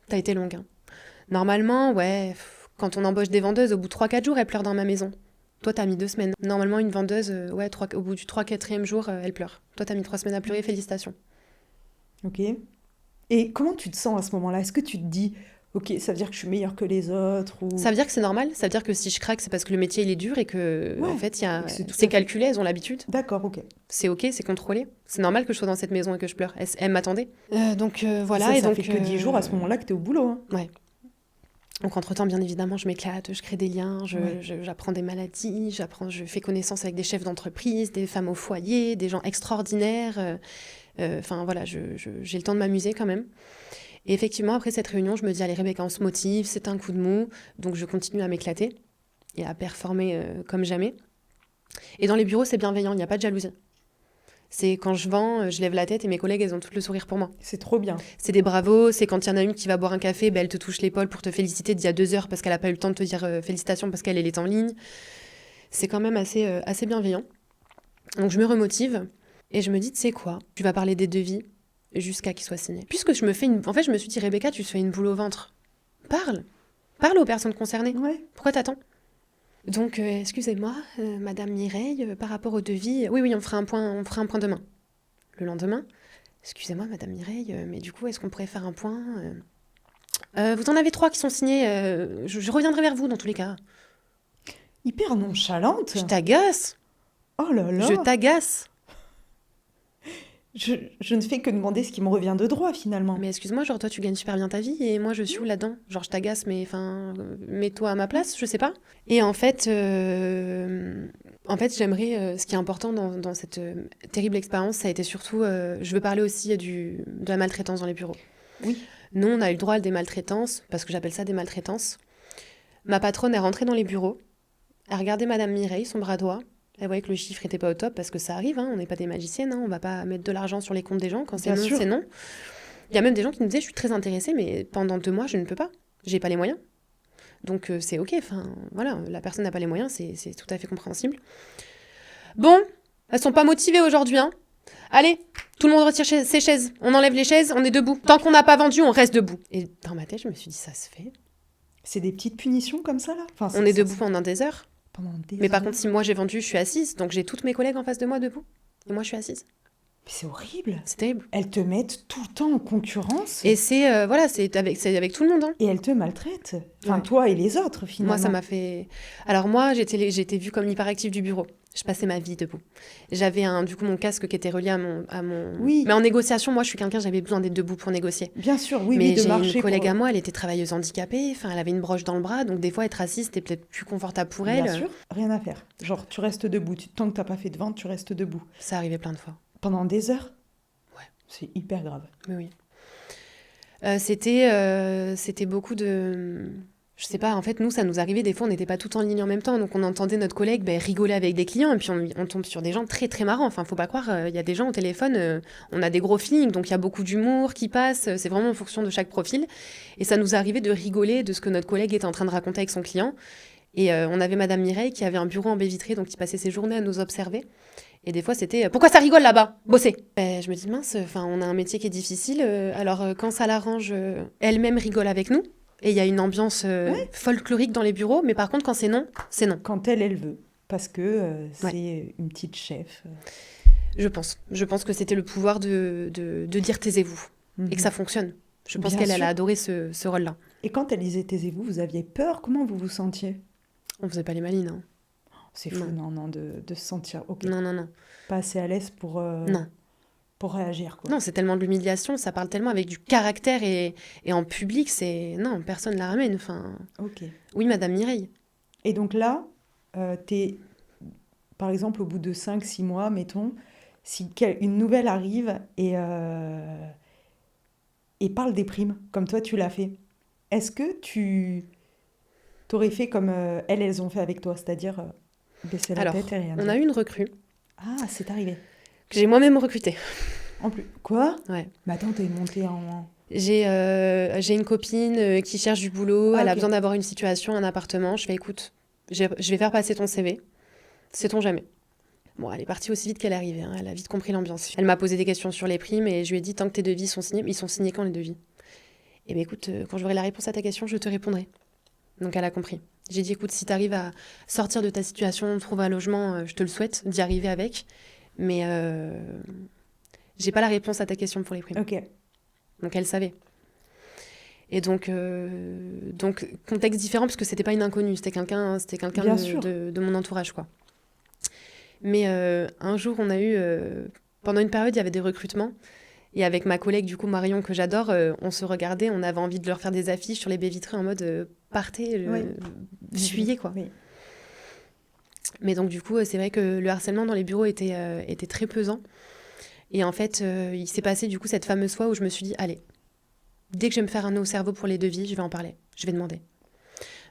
t'as été longue. Hein. Normalement, ouais, quand on embauche des vendeuses, au bout de 3-4 jours, elles pleurent dans ma maison. Toi, t'as mis 2 semaines. Normalement, une vendeuse, au bout du 3-4e jour, elle pleure. Toi, t'as mis 3 semaines à pleurer, félicitations. Ok. Et comment tu te sens à ce moment-là ? Est-ce que tu te dis, ok, ça veut dire que je suis meilleure que les autres ou... Ça veut dire que c'est normal. Ça veut dire que si je craque, c'est parce que le métier, il est dur et que, Ouais, en fait, c'est c'est calculé, elles ont l'habitude. D'accord, ok. C'est ok, c'est contrôlé. C'est normal que je sois dans cette maison et que je pleure. Elle m'attendait. Donc voilà. Ça, et ça donc, fait que 10 jours à ce moment-là que t'es au boulot. Hein. Ouais. Donc entre-temps, bien évidemment, je m'éclate, je crée des liens, j'apprends des maladies, je fais connaissance avec des chefs d'entreprise, des femmes au foyer, des gens extraordinaires. Enfin voilà, j'ai le temps de m'amuser quand même. Et effectivement, après cette réunion, je me dis, allez Rebecca, on se motive, c'est un coup de mou. Donc je continue à m'éclater et à performer comme jamais. Et dans les bureaux, c'est bienveillant, il n'y a pas de jalousie. C'est quand je vends, je lève la tête et mes collègues, elles ont tout le sourire pour moi. C'est trop bien. C'est des bravos, c'est quand il y en a une qui va boire un café, elle te touche l'épaule pour te féliciter d'il y a 2 heures parce qu'elle n'a pas eu le temps de te dire félicitations parce qu'elle est en ligne. C'est quand même assez bienveillant. Donc je me remotive et je me dis, tu sais quoi, tu vas parler des devis jusqu'à qu'ils soient signés. Puisque je me suis dit, Rebecca, tu te fais une boule au ventre. Parle aux personnes concernées. Ouais. Pourquoi t'attends ? Donc, excusez-moi, Madame Mireille, par rapport au devis, oui, on fera un point demain. Le lendemain, excusez-moi, Madame Mireille, mais du coup, est-ce qu'on pourrait faire un point vous en avez 3 qui sont signés, je reviendrai vers vous dans tous les cas. Hyper nonchalante. Je t'agace. Oh là là. Je t'agace. Je ne fais que demander ce qui me revient de droit, finalement. Mais excuse-moi, genre toi tu gagnes super bien ta vie et moi je suis où là-dedans ? Genre je t'agace, mais enfin, mets-toi à ma place, je sais pas. Et en fait j'aimerais, ce qui est important dans cette terrible expérience, ça a été surtout, je veux parler aussi de la maltraitance dans les bureaux. Oui. Nous, on a eu le droit à des maltraitances, parce que j'appelle ça des maltraitances. Ma patronne est rentrée dans les bureaux, elle regardait Madame Mireille, son bras droit. Elle voyait que le chiffre n'était pas au top, parce que ça arrive, hein, on n'est pas des magiciennes, hein, on ne va pas mettre de l'argent sur les comptes des gens, quand c'est Bien non, sûr. c'est non. Il y a même des gens qui nous disaient, je suis très intéressée, mais pendant 2 mois, je ne peux pas, j'ai pas les moyens. Donc c'est ok, enfin voilà, la personne n'a pas les moyens, c'est tout à fait compréhensible. Bon, elles sont pas motivées aujourd'hui, hein. Allez, tout le monde retire ses chaises, on enlève les chaises, on est debout. Tant qu'on n'a pas vendu, on reste debout. Et dans ma tête, je me suis dit, ça se fait. C'est des petites punitions comme ça, là. Enfin, On est debout pendant des heures. Pendant des Mais par heures. contre, si moi j'ai vendu, je suis assise, donc j'ai toutes mes collègues en face de moi debout. Et moi, je suis assise. Mais c'est horrible. C'est terrible. Elles te mettent tout le temps en concurrence. Et c'est avec tout le monde. Hein. Et elles te maltraitent. Enfin, Ouais. toi et les autres, finalement. Moi, ça m'a fait... Alors moi, j'étais vue comme l'hyperactive du bureau. Je passais ma vie debout. J'avais du coup mon casque qui était relié à mon... Oui. Mais en négociation, moi, je suis quelqu'un, j'avais besoin d'être debout pour négocier. Bien sûr, oui, Mais oui, de j'ai marcher une collègue pour... à moi, elle était travailleuse handicapée, enfin, elle avait une broche dans le bras, donc des fois, être assise, c'était peut-être plus confortable pour elle. Bien sûr, rien à faire. Genre, tu restes debout. Tant que t'as pas fait de vente, tu restes debout. Ça arrivait plein de fois. Pendant des heures. Ouais. C'est hyper grave. Mais oui. C'était beaucoup de... Je sais pas, en fait, nous, ça nous arrivait, des fois, on n'était pas tout en ligne en même temps, donc on entendait notre collègue rigoler avec des clients, et puis on tombe sur des gens très, très marrants. Enfin, faut pas croire, il y a des gens au téléphone, on a des gros feelings, donc il y a beaucoup d'humour qui passe, c'est vraiment en fonction de chaque profil. Et ça nous arrivait de rigoler de ce que notre collègue était en train de raconter avec son client. Et on avait Madame Mireille qui avait un bureau en baie vitrée, donc qui passait ses journées à nous observer. Et des fois, c'était pourquoi ça rigole là-bas? Bossez. Je me dis mince, on a un métier qui est difficile. Alors quand ça l'arrange, elle-même rigole avec nous. Et il y a une ambiance folklorique dans les bureaux. Mais par contre, quand c'est non, c'est non. Quand elle veut. Parce que c'est une petite chef. Je pense que c'était le pouvoir de dire taisez-vous. Et que ça fonctionne. Je pense Bien qu'elle sûr. a adoré ce rôle-là. Et quand elle disait taisez-vous, vous aviez peur? Comment vous vous sentiez? On faisait pas les malines. Hein. C'est fou, non, de se sentir Non. pas assez à l'aise pour réagir, quoi. Non, c'est tellement de l'humiliation, ça parle tellement avec du caractère et en public, c'est... Non, personne ne la ramène. Enfin... Ok. Oui, Madame Mireille. Et donc là, t'es, par exemple, au bout de 5-6 mois, mettons, si une nouvelle arrive et parle des primes, comme toi tu l'as fait, est-ce que tu t'aurais fait comme elles ont fait avec toi, c'est-à-dire baisser la Alors, tête et rien on dire? a eu une recrue Ah, c'est arrivé. que j'ai moi-même recrutée. En plus. Quoi? Ouais. Mais attends, t'es montée en... J'ai une copine qui cherche du boulot, Ah, elle a ok. besoin d'avoir une situation, un appartement. Je fais écoute, je vais faire passer ton CV, sait-on jamais. Bon, elle est partie aussi vite qu'elle est arrivée, hein. Elle a vite compris l'ambiance. Elle m'a posé des questions sur les primes et je lui ai dit tant que tes devis sont signés, ils sont signés quand les devis? Eh bien écoute, quand j'aurai la réponse à ta question, je te répondrai. Donc elle a compris. J'ai dit écoute, si tu arrives à sortir de ta situation, trouver un logement, je te le souhaite, d'y arriver avec. Mais j'ai pas la réponse à ta question pour les primes. Ok. Donc elle savait. Et donc contexte différent parce que c'était pas une inconnue, c'était quelqu'un Bien sûr. de mon entourage quoi. Mais un jour on a eu pendant une période il y avait des recrutements et avec ma collègue du coup Marion que j'adore, on se regardait, on avait envie de leur faire des affiches sur les baies vitrées en mode partez, Oui. fuyez quoi. Oui. Mais donc du coup c'est vrai que le harcèlement dans les bureaux était très pesant. Et en fait, il s'est passé du coup cette fameuse fois où je me suis dit, allez, dès que je vais me faire un nœud au cerveau pour les devis, je vais en parler, je vais demander.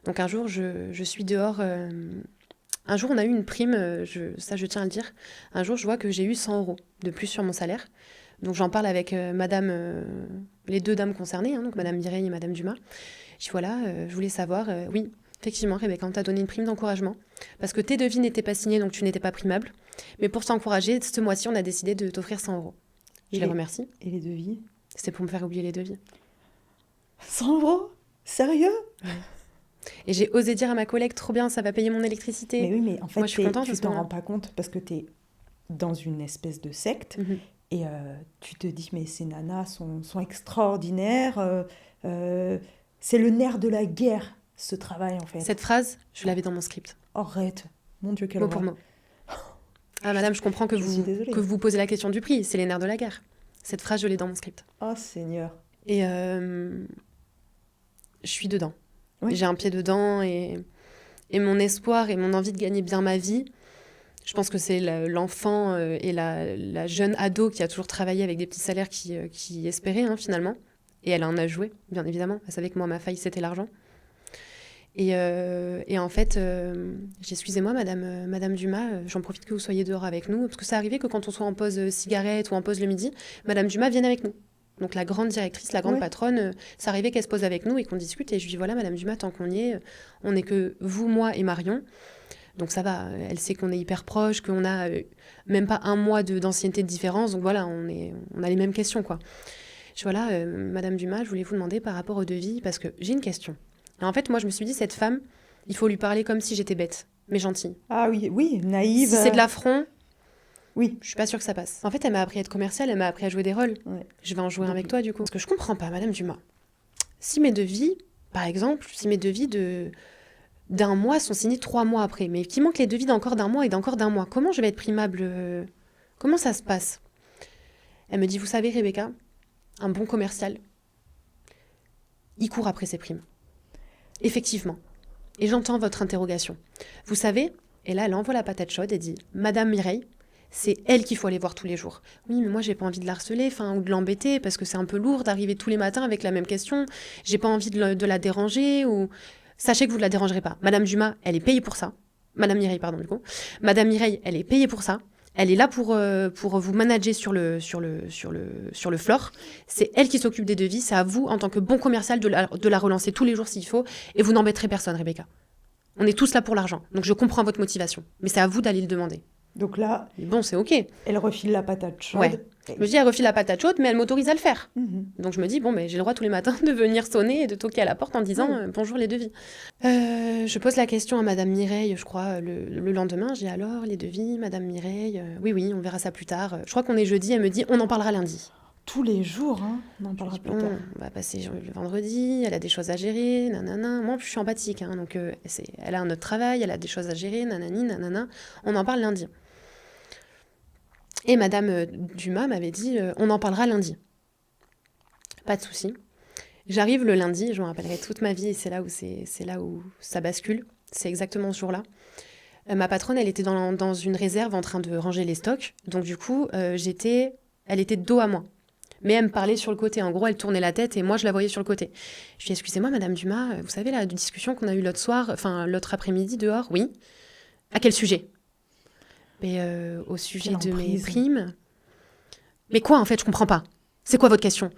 Donc un jour, je suis dehors. Un jour, on a eu une prime, ça je tiens à le dire. Un jour, je vois que j'ai eu 100 € de plus sur mon salaire. Donc j'en parle avec les deux dames concernées, hein, donc Madame Mireille et Madame Dumas. Je dis voilà, je voulais savoir, oui, effectivement, Rebecca, on t'a donné une prime d'encouragement. Parce que tes devis n'étaient pas signés, donc tu n'étais pas primable. Mais pour t'encourager, ce mois-ci, on a décidé de t'offrir 100 €. Je les remercie. Et les devis? C'était pour me faire oublier les devis. 100 €? Sérieux? Et j'ai osé dire à ma collègue, trop bien, ça va payer mon électricité. Mais oui, mais en fait, Moi, je suis contente tu à ce t'en moment-là. rends pas compte parce que tu es dans une espèce de secte et tu te dis, mais ces nanas sont extraordinaires. C'est le nerf de la guerre, ce travail, en fait. Cette phrase, je l'avais dans mon script. Arrête. Mon Dieu, quelle Mot pour horreur. mot. Ah, madame, je comprends que Je suis désolée. vous posez la question du prix. C'est les nerfs de la guerre. Cette phrase, je l'ai dans mon script. Oh, Seigneur. Et je suis dedans. Oui. J'ai un pied dedans et mon espoir et mon envie de gagner bien ma vie, je pense que c'est l'enfant et la jeune ado qui a toujours travaillé avec des petits salaires qui espérait hein, finalement. Et elle en a joué, bien évidemment. Elle savait que moi, ma faille, c'était l'argent. Et en fait, j'ai dit, excusez-moi, Madame Dumas, j'en profite que vous soyez dehors avec nous, parce que ça arrivait que quand on soit en pause cigarette ou en pause le midi, Madame Dumas vienne avec nous. Donc la grande directrice, la grande Ouais. patronne, ça arrivait qu'elle se pose avec nous et qu'on discute. Et je lui dis, voilà, Madame Dumas, tant qu'on y est, on n'est que vous, moi et Marion. Donc ça va, elle sait qu'on est hyper proches, qu'on a même pas un mois d'ancienneté de différence. Donc voilà, on a les mêmes questions, quoi. Je dis, voilà, Madame Dumas, je voulais vous demander par rapport au devis, parce que j'ai une question. Et en fait, moi, je me suis dit, cette femme, il faut lui parler comme si j'étais bête, mais gentille. Ah oui, oui, naïve. Si c'est de l'affront, Oui. Je suis pas sûre que ça passe. En fait, elle m'a appris à être commerciale, elle m'a appris à jouer des rôles. Ouais. Je vais en jouer un Donc- avec toi, du coup. Parce que je comprends pas, Madame Dumas. Si mes devis, par exemple, d'un mois sont signés 3 mois après, mais qu'il manque les devis d'encore d'un mois et d'encore d'un mois, comment je vais être primable Comment ça se passe? Elle me dit, vous savez, Rebecca, un bon commercial, il court après ses primes. Effectivement. Et j'entends votre interrogation. Vous savez, et là, elle envoie la patate chaude et dit, Madame Mireille, c'est elle qu'il faut aller voir tous les jours. Oui, mais moi, j'ai pas envie de la harceler, ou de l'embêter, parce que c'est un peu lourd d'arriver tous les matins avec la même question. J'ai pas envie de la déranger, ou... Sachez que vous ne la dérangerez pas. Madame Dumas, elle est payée pour ça. Madame Mireille, pardon, du coup. Madame Mireille, elle est payée pour ça. Elle est là pour vous manager sur le floor. C'est elle qui s'occupe des devis. C'est à vous, en tant que bon commercial, de la relancer tous les jours s'il faut. Et vous n'embêterez personne, Rebecca. On est tous là pour l'argent. Donc je comprends votre motivation. Mais c'est à vous d'aller le demander. Donc là, Bon, c'est OK. elle refile la patate chaude. Ouais. Je me dis, elle refile la patate chaude, mais elle m'autorise à le faire. Mhm. Donc je me dis, bon, mais j'ai le droit tous les matins de venir sonner et de toquer à la porte en disant bonjour les devis. Je pose la question à Madame Mireille, je crois, le lendemain. J'ai alors les devis, Madame Mireille. Oui, on verra ça plus tard. Je crois qu'on est jeudi. Elle me dit, on en parlera lundi. Tous les jours, hein, on en parlera plus tard. On va passer le vendredi, elle a des choses à gérer, nanana. Moi, je suis empathique, hein, donc elle a un autre travail, elle a des choses à gérer, nanani, nanana. On en parle lundi. Et Madame Dumas m'avait dit, on en parlera lundi. Pas de souci. J'arrive le lundi, je m'en rappellerai toute ma vie, et c'est là où ça bascule. C'est exactement ce jour-là. Ma patronne, elle était dans une réserve en train de ranger les stocks. Donc du coup, elle était de dos à moi. Mais elle me parlait sur le côté. En gros, elle tournait la tête et moi, je la voyais sur le côté. Je lui dis, excusez-moi, Madame Dumas, vous savez la discussion qu'on a eue l'autre après-midi dehors? Oui. À quel sujet? Mais au sujet de mes primes. Mais quoi, en fait, je comprends pas. C'est quoi votre question?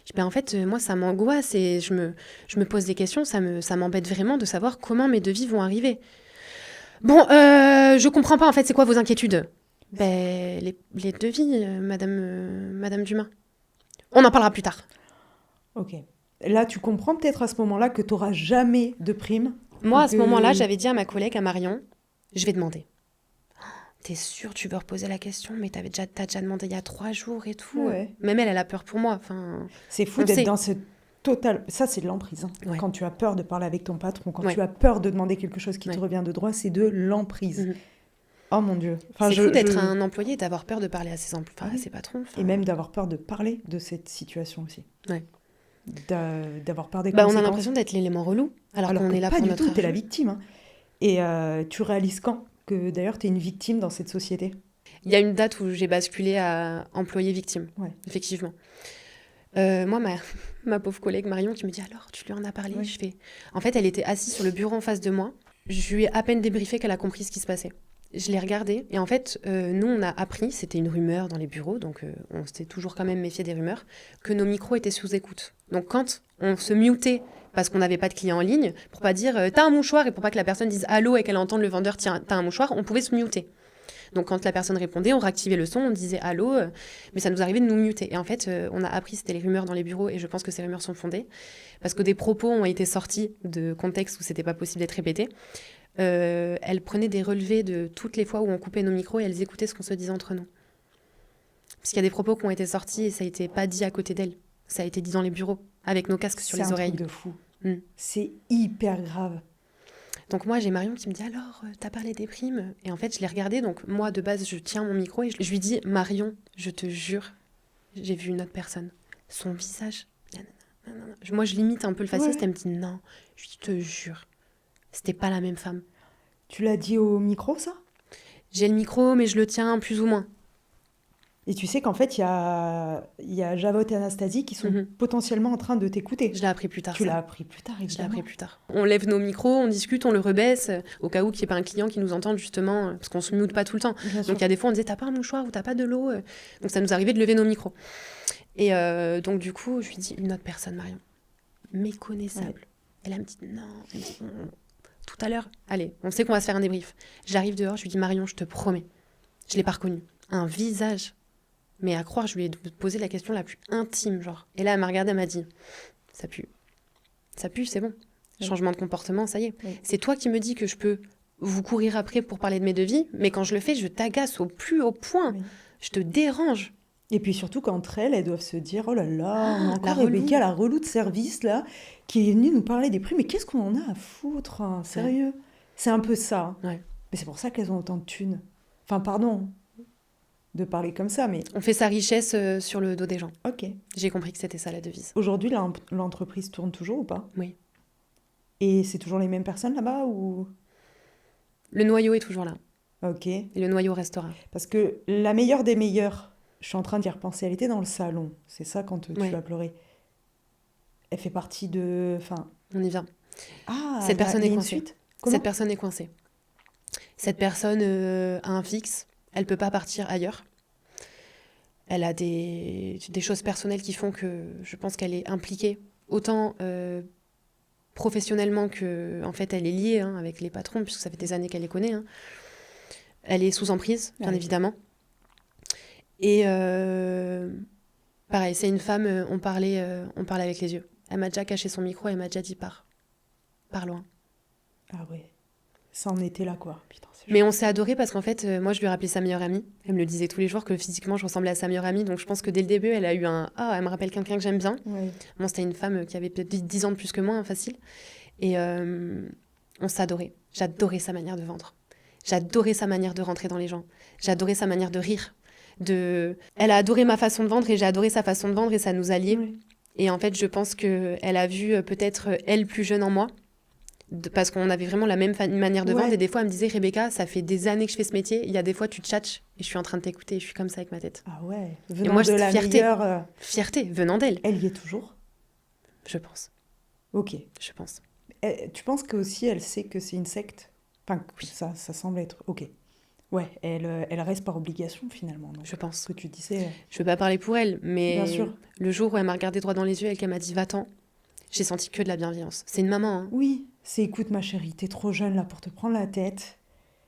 Je dis, en fait, moi, ça m'angoisse et je me pose des questions. Ça m'embête vraiment de savoir comment mes devis vont arriver. Bon, je comprends pas, en fait, c'est quoi vos inquiétudes? Les devis, Madame Dumas. On en parlera plus tard. Ok. Là, tu comprends peut-être à ce moment-là que tu n'auras jamais de prime. Moi, à ce moment-là, j'avais dit à ma collègue, à Marion, je vais demander. T'es sûre, tu veux reposer la question? Mais t'as déjà demandé il y a 3 jours et tout. Ouais. Même elle a peur pour moi. C'est fou d'être dans ce total... Ça, c'est de l'emprise. Hein. Ouais. Quand tu as peur de parler avec ton patron, quand Ouais. tu as peur de demander quelque chose qui te revient de droit, c'est de l'emprise. Mhm. Oh mon Dieu. C'est fou d'être un employé et d'avoir peur de parler à ses patrons. Et même d'avoir peur de parler de cette situation aussi. Ouais. D'avoir peur des conséquences. On a l'impression d'être l'élément relou, alors qu'on est là pour notre argent. Pas du tout, t'es la victime. Hein. Et tu réalises quand que d'ailleurs t'es une victime dans cette société? Il y a une date où j'ai basculé à employé victime, effectivement. Moi, ma pauvre collègue Marion qui me dit, alors, tu lui en as parlé? Je fais... En fait, elle était assise sur le bureau en face de moi. Je lui ai à peine débriefé qu'elle a compris ce qui se passait. Je l'ai regardée et en fait, nous, on a appris, c'était une rumeur dans les bureaux, donc on s'était toujours quand même méfié des rumeurs, que nos micros étaient sous écoute. Donc quand on se mutait parce qu'on n'avait pas de clients en ligne, pour pas dire « t'as un mouchoir » et pour pas que la personne dise « allô » et qu'elle entende le vendeur « tiens, t'as un mouchoir », on pouvait se muter. Donc quand la personne répondait, on réactivait le son, on disait « allô », mais ça nous arrivait de nous muter. Et en fait, on a appris, c'était les rumeurs dans les bureaux et je pense que ces rumeurs sont fondées, parce que des propos ont été sortis de contextes où c'était pas possible d'être répété. Elles prenaient des relevés de toutes les fois où on coupait nos micros et elles écoutaient ce qu'on se disait entre nous. Parce qu'il y a des propos qui ont été sortis et ça a été pas dit à côté d'elles. Ça a été dit dans les bureaux, avec nos casques sur les oreilles. C'est un truc de fou. C'est hyper grave. Donc moi, j'ai Marion qui me dit « alors, t'as parlé des primes ?» Et en fait, je l'ai regardée. Donc moi, de base, je tiens mon micro et je lui dis « Marion, je te jure, j'ai vu une autre personne. Son visage... » Moi, je limite un peu le faciès. Elle me dit « non, je te jure. » C'était pas la même femme. Tu l'as dit au micro, ça? J'ai le micro, mais je le tiens plus ou moins. Et tu sais qu'en fait, il y a Javot et Anastasie qui sont potentiellement en train de t'écouter. Je l'ai appris plus tard. Tu l'as appris plus tard, évidemment. Je l'ai appris plus tard. On lève nos micros, on discute, on le rebaisse, au cas où qu'il n'y ait pas un client qui nous entende, justement, parce qu'on se mute pas tout le temps. Bien sûr. Donc il y a des fois, on disait, t'as pas un mouchoir ou t'as pas de l'eau. Donc ça nous arrivait de lever nos micros. Et donc du coup, je lui dis, une autre personne, Marion, méconnaissable. Ouais. Elle me dit, non. Elle me dit, tout à l'heure, allez, on sait qu'on va se faire un débrief. J'arrive dehors, je lui dis, Marion, je te promets, je l'ai pas reconnu. Un visage, mais à croire, je lui ai posé la question la plus intime, genre. Et là, elle m'a regardée, elle m'a dit, ça pue, c'est bon. Changement de comportement, ça y est. Oui. C'est toi qui me dis que je peux vous courir après pour parler de mes devis, mais quand je le fais, je t'agace au plus haut point. Oui. Je te dérange. Et puis surtout qu'entre elles doivent se dire, oh là là, on a La encore relou. Rebecca, la relou de service, là, qui est venue nous parler des prix. Mais qu'est-ce qu'on en a à foutre, hein, sérieux? C'est un peu ça. Ouais. Mais c'est pour ça qu'elles ont autant de thunes. Enfin, pardon de parler comme ça, mais On fait sa richesse sur le dos des gens. ok. J'ai compris que c'était ça la devise. Aujourd'hui, l'entreprise tourne toujours ou pas? Oui. Et c'est toujours les mêmes personnes là-bas ou... Le noyau est toujours là. Ok. Et le noyau restera. Parce que la meilleure des meilleures, je suis en train d'y repenser, elle était dans le salon. C'est ça quand tu Ouais. as pleuré. Elle fait partie de... Enfin... On y vient. Ah, Cette personne il y a est une coincée. suite? Comment? Cette personne est coincée. Cette personne a un fixe. Elle peut pas partir ailleurs. Elle a des choses personnelles qui font que je pense qu'elle est impliquée autant professionnellement que en fait elle est liée avec les patrons puisque ça fait des années qu'elle les connaît. Elle est sous emprise, bien Ouais. évidemment. Et pareil, c'est une femme. On parlait avec les yeux. Elle m'a déjà caché son micro. Elle m'a déjà dit pars loin. Ah ouais. Ça en était là, quoi. Putain, c'est Mais on s'est adoré parce qu'en fait, moi, je lui ai rappelé sa meilleure amie. Elle me le disait tous les jours que physiquement, je ressemblais à sa meilleure amie. Donc, je pense que dès le début, elle a eu un ah, elle me rappelle quelqu'un que j'aime bien. ouais. Bon, c'était une femme qui avait peut-être 10 ans de plus que moi, facile. Et on s'est adoré. J'adorais sa manière de vendre. J'adorais sa manière de rentrer dans les gens. J'adorais sa manière de rire. Elle a adoré ma façon de vendre et j'ai adoré sa façon de vendre et ça nous a liés. Ouais. Et en fait, je pense qu'elle a vu peut-être elle plus jeune en moi. Parce qu'on avait vraiment la même manière de Ouais. vendre. Et des fois, elle me disait, Rebecca, ça fait des années que je fais ce métier. Il y a des fois, tu te tchatches et je suis en train de t'écouter. Et je suis comme ça avec ma tête. Ah ouais. Et Venant moi, de cette la fierté. meilleure... Fierté, venant d'elle, Elle y est toujours? je pense. Ok. Je pense. Tu penses qu'aussi elle sait que c'est une secte? Enfin, Oui. ça semble être... Ok. Ouais, elle reste par obligation finalement. Donc, Je pense. ce que tu disais... Je veux pas parler pour elle, mais Bien sûr. le jour où elle m'a regardé droit dans les yeux et qu'elle m'a dit va-t'en, j'ai senti que de la bienveillance. C'est une maman, hein. Oui, c'est écoute ma chérie, t'es trop jeune là pour te prendre la tête.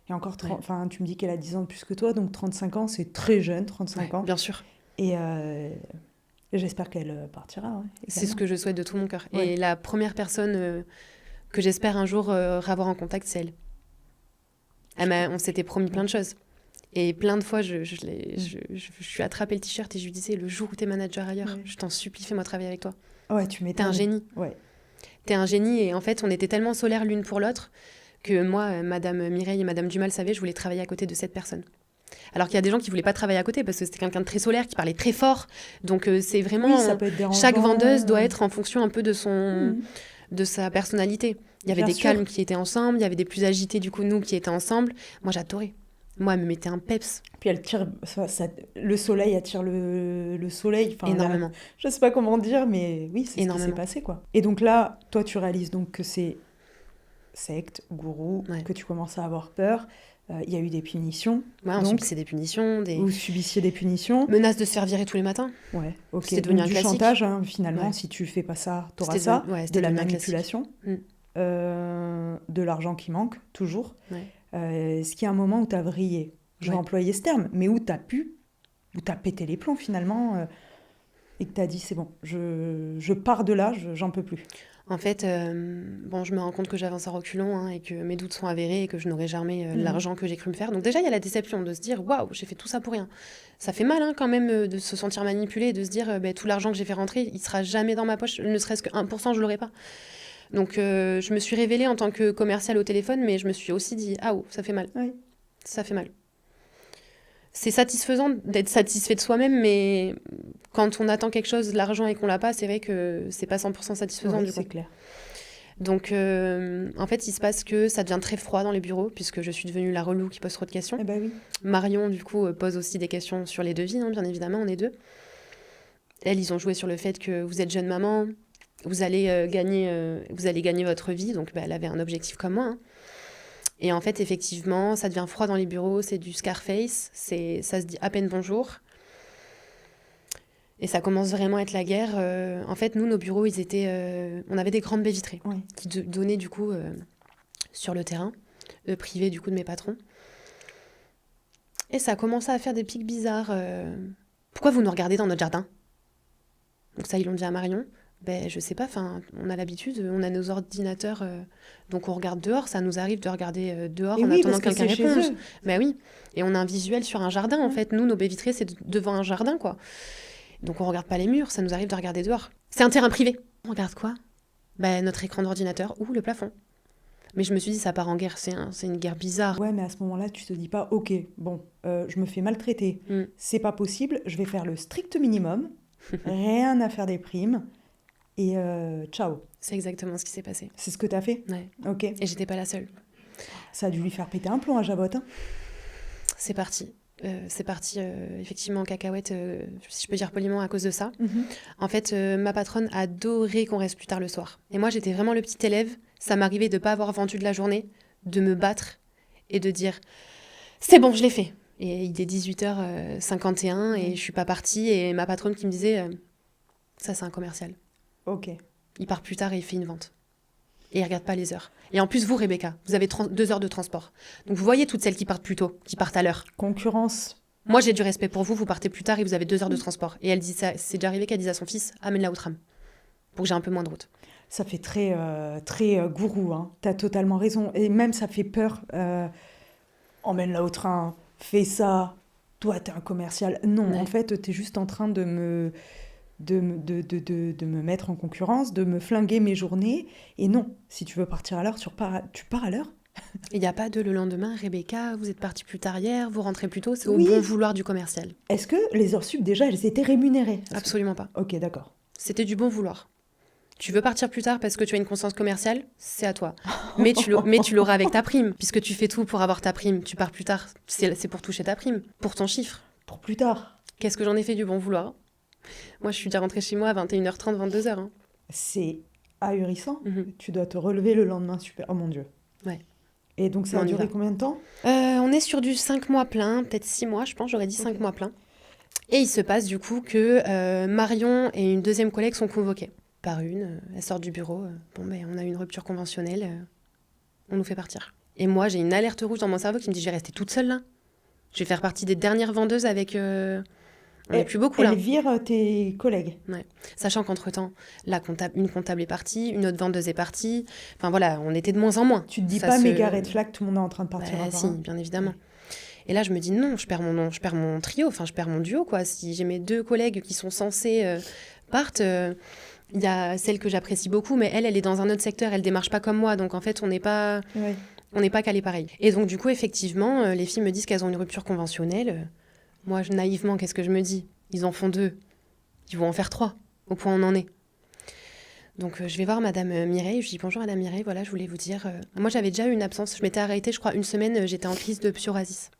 Et encore, Ouais. enfin, tu me dis qu'elle a 10 ans de plus que toi, donc 35 ans, c'est très jeune, 35 Ouais, ans. bien sûr. Et j'espère qu'elle partira. Ouais, C'est ce que je souhaite de tout mon cœur. Ouais. Et la première personne que j'espère un jour revoir en contact, c'est elle. On s'était promis plein de choses. Et plein de fois, je suis attrapé le t-shirt et je lui disais, le jour où t'es manager ailleurs, Ouais. je t'en supplie, fais-moi travailler avec toi. Ouais, tu T'es m'étonnes. un génie. Ouais. T'es un génie. Et en fait, on était tellement solaires l'une pour l'autre que moi, Madame Mireille et Madame Dumal savaient, je voulais travailler à côté de cette personne. Alors qu'il y a des gens qui voulaient pas travailler à côté parce que c'était quelqu'un de très solaire, qui parlait très fort. Donc c'est vraiment... Oui, ça peut être dérangeant. Chaque vendeuse doit être en fonction un peu de Mhm. de sa personnalité. Il y avait Bien des sûr. calmes qui étaient ensemble, il y avait des plus agités, du coup, nous, qui étaient ensemble. Moi, j'adorais. Moi, elle me mettait un peps Puis elle tire... le soleil attire le soleil. Enfin, énormément. je sais pas comment dire, mais oui, c'est ce qui s'est Énormément. passé, quoi. Et donc là, toi, tu réalises donc que c'est secte, gourou, Ouais. que tu commences à avoir peur. Il y a eu des punitions. Ouais, on donc, subissait des punitions, des vous subissiez des punitions. menaces de se faire virer tous les matins. Ouais, ok. C'était devenu Donc, un du classique. chantage, hein, finalement, Ouais. si tu fais pas ça, t'auras C'était ça. devenu- ouais, De c'était la devenu un classique. manipulation. Mm. De l'argent qui manque, toujours. Ouais. Est-ce qu'il y a un moment où t'as vrillé? Je vais Ouais. employer ce terme, mais où t'as pété les plombs, finalement, et que t'as dit, c'est bon, je pars de là, j'en peux plus. En fait, bon, je me rends compte que j'avance en reculons et que mes doutes sont avérés et que je n'aurai jamais l'argent que j'ai cru me faire. Donc déjà, il y a la déception de se dire, waouh, j'ai fait tout ça pour rien. Ça fait mal quand même de se sentir manipulé et de se dire, tout l'argent que j'ai fait rentrer, il sera jamais dans ma poche, ne serait-ce que 1%, je l'aurai pas. Donc je me suis révélée en tant que commerciale au téléphone, mais je me suis aussi dit, ah, ça fait mal. Oui. Ça fait mal. C'est satisfaisant d'être satisfait de soi-même, mais quand on attend quelque chose, l'argent et qu'on l'a pas, c'est vrai que c'est pas 100% satisfaisant Ouais, du coup. c'est clair. Donc, en fait, il se passe que ça devient très froid dans les bureaux, puisque je suis devenue la relou qui pose trop de questions. Eh ben oui. Marion, du coup, pose aussi des questions sur les devis, bien évidemment, on est deux. Elles, ils ont joué sur le fait que vous êtes jeune maman, vous allez gagner votre vie, donc elle avait un objectif comme moi. Et en fait, effectivement, ça devient froid dans les bureaux, c'est du Scarface, ça se dit à peine bonjour. Et ça commence vraiment à être la guerre. En fait, nous, nos bureaux, on avait des grandes baies vitrées Ouais. qui donnaient du coup sur le terrain, privé du coup de mes patrons. Et ça a commencé à faire des pics bizarres. Pourquoi vous nous regardez dans notre jardin? Donc ça, ils l'ont dit à Marion. Ben, je sais pas, on a l'habitude, on a nos ordinateurs, donc on regarde dehors, ça nous arrive de regarder dehors Et en oui, attendant parce que que quelqu'un c'est chez réponde. eux. Ben oui, et on a un visuel sur un jardin en fait. Nous, nos baies vitrées, c'est devant un jardin quoi. Donc on regarde pas les murs, ça nous arrive de regarder dehors. C'est un terrain privé. On regarde quoi? Ben notre écran d'ordinateur ou le plafond. Mais je me suis dit, ça part en guerre, c'est une guerre bizarre. Ouais, mais à ce moment-là, tu te dis pas, ok, bon, je me fais maltraiter, Mm. c'est pas possible, je vais faire le strict minimum, rien à faire des primes, et ciao. C'est exactement ce qui s'est passé. C'est ce que t'as fait? Ouais. Ok. Et j'étais pas la seule. Ça a dû lui faire péter un plomb à Jabot, hein. C'est parti. Effectivement en cacahuète, si je peux dire poliment, à cause de ça. En fait, ma patronne adorait qu'on reste plus tard le soir. Et moi, j'étais vraiment le petit élève. Ça m'arrivait de ne pas avoir vendu de la journée, de me battre et de dire « c'est bon, je l'ai fait ». Et il est 18h51 et je suis pas partie. Et ma patronne qui me disait ça, c'est un commercial. Ok. Il part plus tard et il fait une vente. Et il regarde pas les heures. Et en plus, vous, Rebecca, vous avez 2 heures de transport. Donc vous voyez toutes celles qui partent plus tôt, qui partent à l'heure. Concurrence. Moi, j'ai du respect pour vous, vous partez plus tard et vous avez 2 heures de transport. Et elle dit ça, c'est déjà arrivé qu'elle dise à son fils, amène-la au tram, pour que j'ai un peu moins de route. Ça fait très, très gourou, hein. T'as totalement raison. Et même, ça fait peur. Emmène-la au train, fais ça, toi, t'es un commercial. Non, Ouais. en fait, t'es juste en train de me mettre en concurrence, de me flinguer mes journées. Et non, si tu veux partir à l'heure, tu pars à l'heure. Il n'y a pas de le lendemain, Rebecca, vous êtes partie plus tard hier, vous rentrez plus tôt, c'est Oui. au bon vouloir du commercial. Est-ce que les heures sup, déjà, elles étaient rémunérées? Absolument pas. Ok, d'accord. C'était du bon vouloir. Tu veux partir plus tard parce que tu as une conscience commerciale, c'est à toi. Mais tu l'auras avec ta prime, puisque tu fais tout pour avoir ta prime. Tu pars plus tard, c'est pour toucher ta prime, pour ton chiffre. Pour plus tard. Qu'est-ce que j'en ai fait du bon vouloir? Moi, je suis déjà rentrée chez moi à 21h30, 22h. Hein. C'est ahurissant. Mhm. Tu dois te relever le lendemain super. Oh mon Dieu. Ouais. Et donc ça On a y duré va. combien de temps? On est sur du 5 mois plein, peut-être 6 mois, je pense, j'aurais dit 5 Ok. mois plein. Et il se passe du coup que Marion et une deuxième collègue sont convoquées. Par une, elle sort du bureau, on a eu une rupture conventionnelle, on nous fait partir. Et moi, j'ai une alerte rouge dans mon cerveau qui me dit, je vais rester toute seule là. Je vais faire partie des dernières vendeuses avec... on n'est plus beaucoup là. Elle vire tes collègues. Sachant qu'entre-temps, une comptable est partie, une autre vendeuse est partie. Enfin voilà, on était de moins en moins. Tu te dis Ça pas se- méga red flag, tout le monde est en train de partir Bah, encore, si, hein. bien évidemment. Et là, je me dis non, je perds mon trio, enfin, je perds mon duo, quoi. Si j'ai mes 2 collègues qui sont censés partent, il y a celle que j'apprécie beaucoup, mais elle est dans un autre secteur, elle démarche pas comme moi, donc en fait, on n'est pas calés pareil. Et donc, du coup, effectivement, les filles me disent qu'elles ont une rupture conventionnelle. Moi, naïvement, qu'est-ce que je me dis? Ils en font 2, ils vont en faire 3, au point où on en est. Donc je vais voir Madame Mireille, je dis bonjour Madame Mireille, voilà, je voulais vous dire... Moi j'avais déjà eu une absence, je m'étais arrêtée, je crois, 1 semaine, j'étais en crise de psoriasis.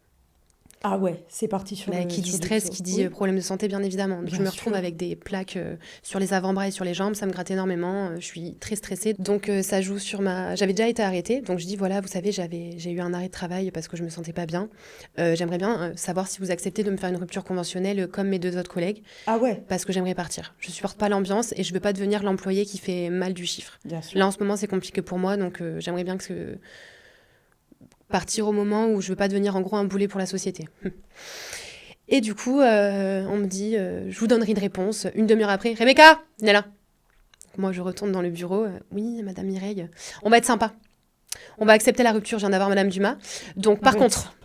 Ah ouais, c'est parti sur Qui dit stress, qui dit problème de santé, bien évidemment. Donc, Bien je me sûr. retrouve avec des plaques sur les avant-bras et sur les jambes, ça me gratte énormément, je suis très stressée. Donc ça joue sur ma... J'avais déjà été arrêtée, donc je dis voilà, vous savez, j'ai eu un arrêt de travail parce que je me sentais pas bien. J'aimerais bien savoir si vous acceptez de me faire une rupture conventionnelle comme mes 2 autres collègues, Ah ouais, parce que j'aimerais partir. Je supporte pas l'ambiance et je veux pas devenir l'employé qui fait mal du chiffre. bien sûr. Là, en ce moment, c'est compliqué pour moi, donc j'aimerais bien partir au moment où je veux pas devenir en gros un boulet pour la société. Et du coup, on me dit, je vous donnerai une réponse. 1 demi-heure après, Rebecca, venez là. Moi, je retourne dans le bureau. Oui, Madame Mireille, on va être sympa. On va accepter la rupture, je viens d'avoir Madame Dumas. Donc, par contre,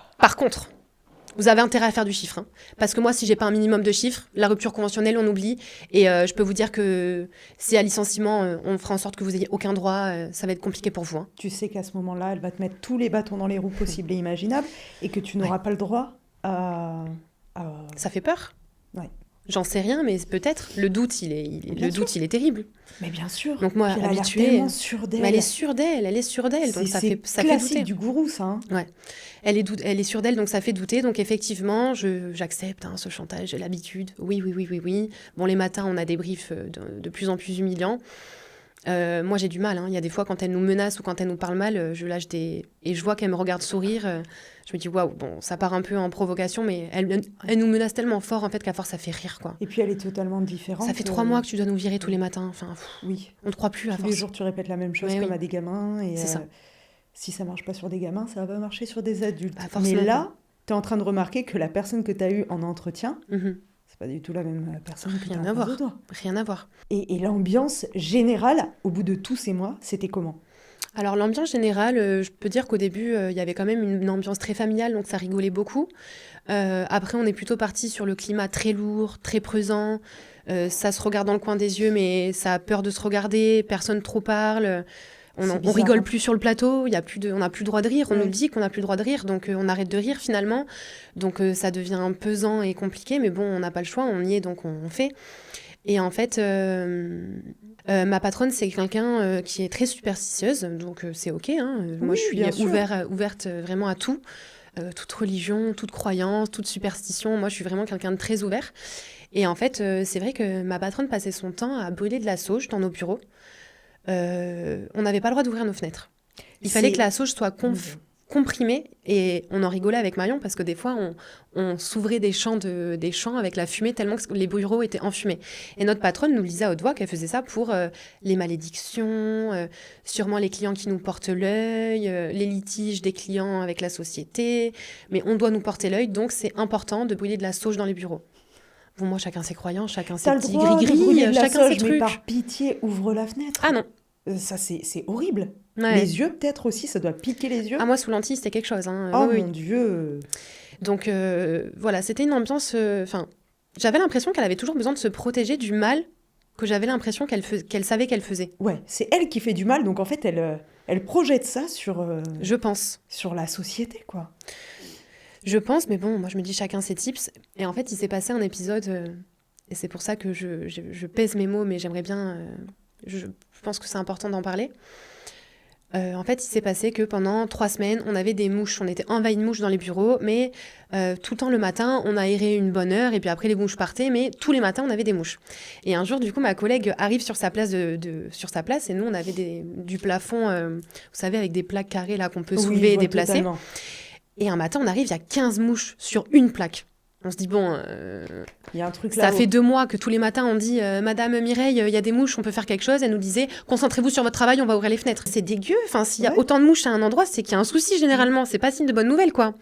vous avez intérêt à faire du chiffre. Hein. Parce que moi, si j'ai pas un minimum de chiffres, la rupture conventionnelle, on oublie. Et je peux vous dire que si à licenciement, on fera en sorte que vous ayez aucun droit, ça va être compliqué pour vous. Hein. Tu sais qu'à ce moment-là, elle va te mettre tous les bâtons dans les roues possibles et imaginables et que tu n'auras pas le droit à... Ça fait peur. Ouais. J'en sais rien, mais peut-être. Le doute, il est terrible. Mais bien sûr. Donc moi, Puis elle a l'air habituée, tellement sûre d'elle. mais elle est sûre d'elle, donc ça fait classique douter. du gourou, ça. Hein. Elle est sûre d'elle, donc ça fait douter. Donc effectivement, j'accepte ce chantage, j'ai l'habitude. Oui. Bon, les matins, on a des briefs de plus en plus humiliants. Moi, j'ai du mal. Hein. Il y a des fois, quand elle nous menace ou quand elle nous parle mal, je lâche des... Et je vois qu'elle me regarde sourire. Je me dis, waouh, bon, ça part un peu en provocation, mais elle nous menace tellement fort, en fait, qu'à force, ça fait rire, quoi. Et puis, elle est totalement différente. Ça fait 3 mois que tu dois nous virer tous les matins. Enfin, oui. On ne te croit plus, à Tous force. les jours, tu répètes la même chose comme à des gamins. Et c'est ça. Si ça marche pas sur des gamins, ça va marcher sur des adultes. Bah, mais là, tu es en train de remarquer que la personne que tu as eue en entretien, C'est pas du tout la même personne que Rien t'as à en face de voir. toi. Rien à voir. Et l'ambiance générale, au bout de tous ces mois, c'était comment? Alors l'ambiance générale, je peux dire qu'au début, il y avait quand même une ambiance très familiale, donc ça rigolait beaucoup. Après, on est plutôt parti sur le climat très lourd, très pesant. Ça se regarde dans le coin des yeux, mais ça a peur de se regarder. Personne trop parle. C'est On bizarre, rigole hein. plus sur le plateau. On n'a plus le droit de rire. On Ouais. nous dit qu'on n'a plus le droit de rire, donc on arrête de rire finalement. Donc ça devient pesant et compliqué, mais bon, on n'a pas le choix. On y est, donc on fait. Et en fait, ma patronne, c'est quelqu'un qui est très superstitieuse, donc c'est ok, hein. Moi, Oui, je suis bien sûr. ouverte vraiment à tout. Toute religion, toute croyance, toute superstition. Moi, je suis vraiment quelqu'un de très ouvert. Et en fait, c'est vrai que ma patronne passait son temps à brûler de la sauge dans nos bureaux. On n'avait pas le droit d'ouvrir nos fenêtres. Il fallait que la sauge soit comprimée, et on en rigolait avec Marion parce que des fois, on s'ouvrait des champs avec la fumée tellement que les bureaux étaient enfumés. Et notre patronne nous disait à haute voix qu'elle faisait ça pour les malédictions, sûrement les clients qui nous portent l'œil, les litiges des clients avec la société. Mais on doit nous porter l'œil, donc c'est important de brûler de la sauge dans les bureaux. Bon, moi, chacun ses croyances, chacun ses T'as le petits droit de brûler gris-gris, de la chacun ses sauge, mais trucs. par pitié, ouvre la fenêtre. Ah non. Ça, c'est horrible. Ouais. Les yeux, peut-être aussi, ça doit piquer les yeux. Ah, moi, sous lentille, c'était quelque chose. Hein. Oh Oui, mon oui. Dieu. Donc, voilà, c'était une ambiance... j'avais l'impression qu'elle avait toujours besoin de se protéger du mal que j'avais l'impression qu'elle savait qu'elle faisait. Ouais, c'est elle qui fait du mal, donc en fait, elle projette ça sur Je pense. la société, quoi. Je pense, mais bon, moi, je me dis chacun ses tips. Et en fait, il s'est passé un épisode... et c'est pour ça que je pèse mes mots, mais j'aimerais bien... je pense que c'est important d'en parler. En fait, il s'est passé que pendant 3 semaines, on avait des mouches. On était envahis de mouches dans les bureaux, mais tout le temps le matin, on aérait une bonne heure, et puis après, les mouches partaient, mais tous les matins, on avait des mouches. Et un jour, du coup, ma collègue arrive sur sa place, sur sa place, et nous, on avait du plafond, vous savez, avec des plaques carrées là qu'on peut soulever et déplacer. Totalement. Et un matin, on arrive, il y a 15 mouches sur une plaque. On se dit, bon, Il y a un truc ça là. fait 2 mois que tous les matins, on dit Madame Mireille, il y a des mouches, on peut faire quelque chose. Elle nous disait, concentrez-vous sur votre travail, on va ouvrir les fenêtres. C'est dégueu. Enfin, s'il y a autant de mouches à un endroit, c'est qu'il y a un souci généralement. C'est pas signe de bonne nouvelle, quoi.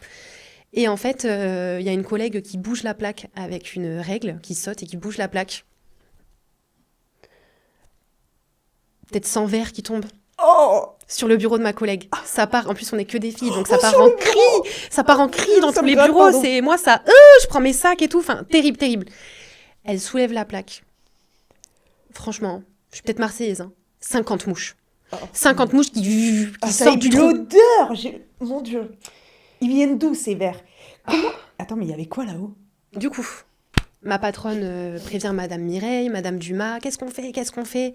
Et en fait, il y a une collègue qui bouge la plaque avec une règle, qui saute et qui bouge la plaque. Peut-être 100 verres qui tombent. Oh, Sur le bureau de ma collègue. Ça part, en plus on est que des filles, donc ça Oh, part sur en le cris. Ça part en cris dans Ça tous me les gratte, bureaux. pardon. C'est moi, ça, je prends mes sacs et tout. Enfin, terrible, terrible. Elle soulève la plaque. Franchement, je suis peut-être marseillaise, hein. 50 mouches. 50 mouches qui ça sortent du et puis trou. l'odeur. Mon Dieu. Ils viennent d'où ces verres? Comment? Attends, mais il y avait quoi là-haut? Du coup, ma patronne prévient Madame Mireille, Madame Dumas. Qu'est-ce qu'on fait? Qu'est-ce qu'on fait?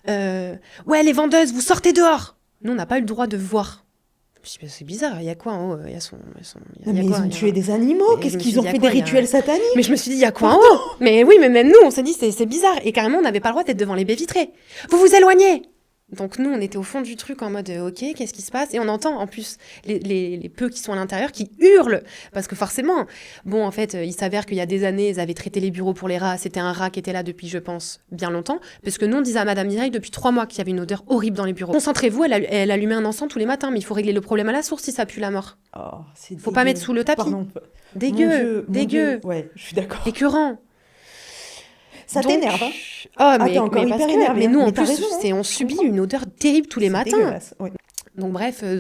Ouais, les vendeuses, vous sortez dehors. Nous, on n'a pas eu le droit de voir. Je me suis dit, c'est bizarre, il y a quoi en haut? Il y a Non, mais ils quoi ont tué des animaux. Mais Qu'est-ce je me qu'ils suis ont dit, il y a fait quoi? des rituels sataniques? Mais je me suis dit, il y a quoi en haut? Mais oui, mais même nous, on s'est dit, c'est bizarre. Et carrément, on n'avait pas le droit d'être devant les baies vitrées. Vous vous éloignez! Donc nous, on était au fond du truc en mode, ok, qu'est-ce qui se passe? Et on entend en plus les peu qui sont à l'intérieur qui hurlent. Parce que forcément, bon, en fait, il s'avère qu'il y a des années, ils avaient traité les bureaux pour les rats. C'était un rat qui était là depuis, je pense, bien longtemps. Parce que nous, on disait à Madame Mireille depuis 3 mois qu'il y avait une odeur horrible dans les bureaux. Concentrez-vous, elle allumait un encens tous les matins, mais il faut régler le problème à la source si ça pue la mort. Oh, c'est Faut pas dégueu. mettre sous le tapis. Pardon. Dégueu, Mon Dieu. dégueu, Ouais, je suis d'accord. écœurant. Ça Donc- t'énerve, hein? Ah, Ah, t'es encore mais parce hyper que- énervé, mais hein. nous, en Mais t'as plus, raison, hein. on Je subit comprends. une odeur terrible tous les C'est matins. dégueulasse, ouais. Donc bref, on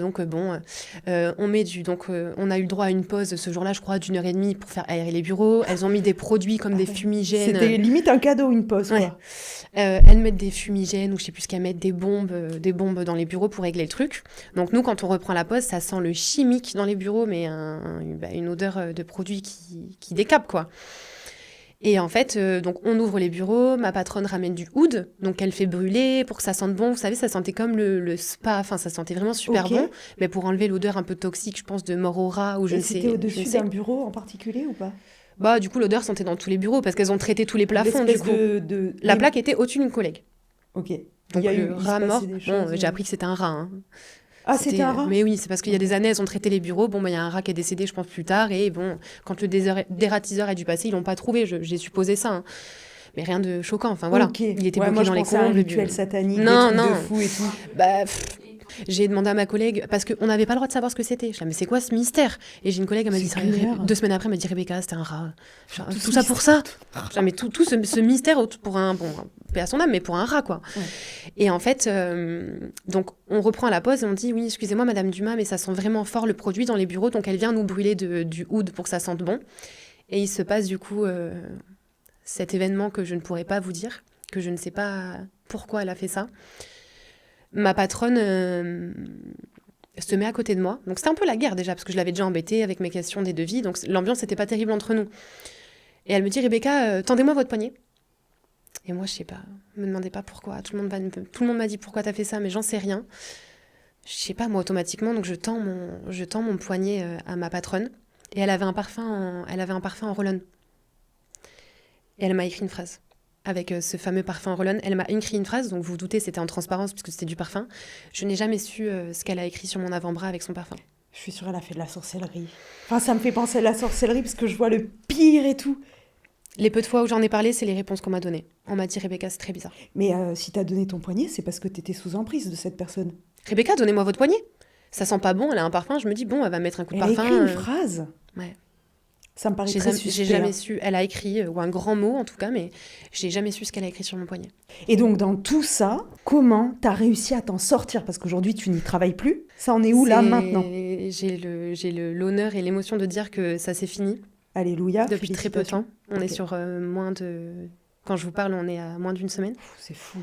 a eu le droit à une pause ce jour-là, je crois, d'1h30 pour faire aérer les bureaux. Elles ont mis des produits comme des fumigènes. C'était limite un cadeau, une pause, Ouais. quoi. Elles mettent des fumigènes ou je sais plus ce qu'elles mettent, des bombes dans les bureaux pour régler le truc. Donc nous, quand on reprend la pause, ça sent le chimique dans les bureaux, mais une odeur de produit qui décape, quoi. Et en fait, donc on ouvre les bureaux, ma patronne ramène du oud, donc elle fait brûler pour que ça sente bon. Vous savez, ça sentait comme le spa, enfin ça sentait vraiment super Ok. bon, mais pour enlever l'odeur un peu toxique, je pense, de mort au rat ou je Et ne sais. c'était je au-dessus ne sais. d'un bureau en particulier ou pas? Bah du coup, l'odeur sentait dans tous les bureaux parce qu'elles ont traité tous les plafonds du L'espèce coup. La plaque était au-dessus d'une collègue. Ok. Donc il le se rat passait mort, des bon, choses, j'ai appris que c'était un rat. Hein. Ah, c'était un rat? Mais oui, c'est parce qu'il y a des années, elles ont traité les bureaux. Bon, bah, il y a un rat qui est décédé, je pense, plus tard. Et bon, quand le dératiseur a dû passer, ils l'ont pas trouvé. J'ai supposé ça. Hein. Mais rien de choquant. Enfin, voilà. Ok. Il était Ouais, bloqué moi, je dans les pensais à un combles. rituel satanique, Non, des trucs non. de fou et tout. Bah, J'ai demandé à ma collègue, parce qu'on n'avait pas le droit de savoir ce que c'était. Je dis, mais c'est quoi ce mystère? Et j'ai une collègue, elle m'a dit, C'est clair. 2 semaines après, elle m'a dit, Rebecca, c'était un rat. Tout Tout ce ça pour ça? Je dis, mais tout ce mystère pour un, bon, paix à son âme, mais pour un rat, quoi. Ouais. Et en fait, donc, on reprend à la pause et on dit, oui, excusez-moi, Madame Dumas, mais ça sent vraiment fort le produit dans les bureaux, donc elle vient nous brûler du oud pour que ça sente bon. Et il se passe, du coup, cet événement que je ne pourrais pas vous dire, que je ne sais pas pourquoi elle a fait ça. Ma patronne se met à côté de moi. Donc c'était un peu la guerre déjà, parce que je l'avais déjà embêtée avec mes questions des devis. Donc l'ambiance n'était pas terrible entre nous. Et elle me dit, Rebecca, tendez-moi votre poignet. Et moi, je sais pas, me demandez pas pourquoi. Tout le monde m'a dit pourquoi t'as fait ça, mais j'en sais rien. Je sais pas, moi, automatiquement. Donc je tends mon poignet à ma patronne. Et elle avait un parfum en roll-on. Et elle m'a écrit une phrase. Avec ce fameux parfum en roll-on. Elle m'a écrit une phrase, donc vous vous doutez, c'était en transparence puisque c'était du parfum. Je n'ai jamais su ce qu'elle a écrit sur mon avant-bras avec son parfum. Je suis sûre qu'elle a fait de la sorcellerie. Enfin, ça me fait penser à la sorcellerie parce que je vois le pire et tout. Les peu de fois où j'en ai parlé, c'est les réponses qu'on m'a données. On m'a dit, Rebecca, c'est très bizarre. Mais si t'as donné ton poignet, c'est parce que t'étais sous emprise de cette personne. Rebecca, donnez-moi votre poignet. Ça sent pas bon, elle a un parfum. Je me dis, bon, elle va mettre un coup de Elle a parfum. écrit une phrase. Ouais. Ça me paraît très suspect. J'ai jamais su. Elle a écrit, ou un grand mot en tout cas, mais j'ai jamais su ce qu'elle a écrit sur mon poignet. Et donc, dans tout ça, comment t'as réussi à t'en sortir? Parce qu'aujourd'hui, tu n'y travailles plus. Ça en est où là maintenant? J'ai l'honneur et l'émotion de dire que ça s'est fini. Alléluia. Depuis très peu de temps. On est Ok. sur moins de... Quand je vous parle, on est à moins d'une semaine. C'est fou.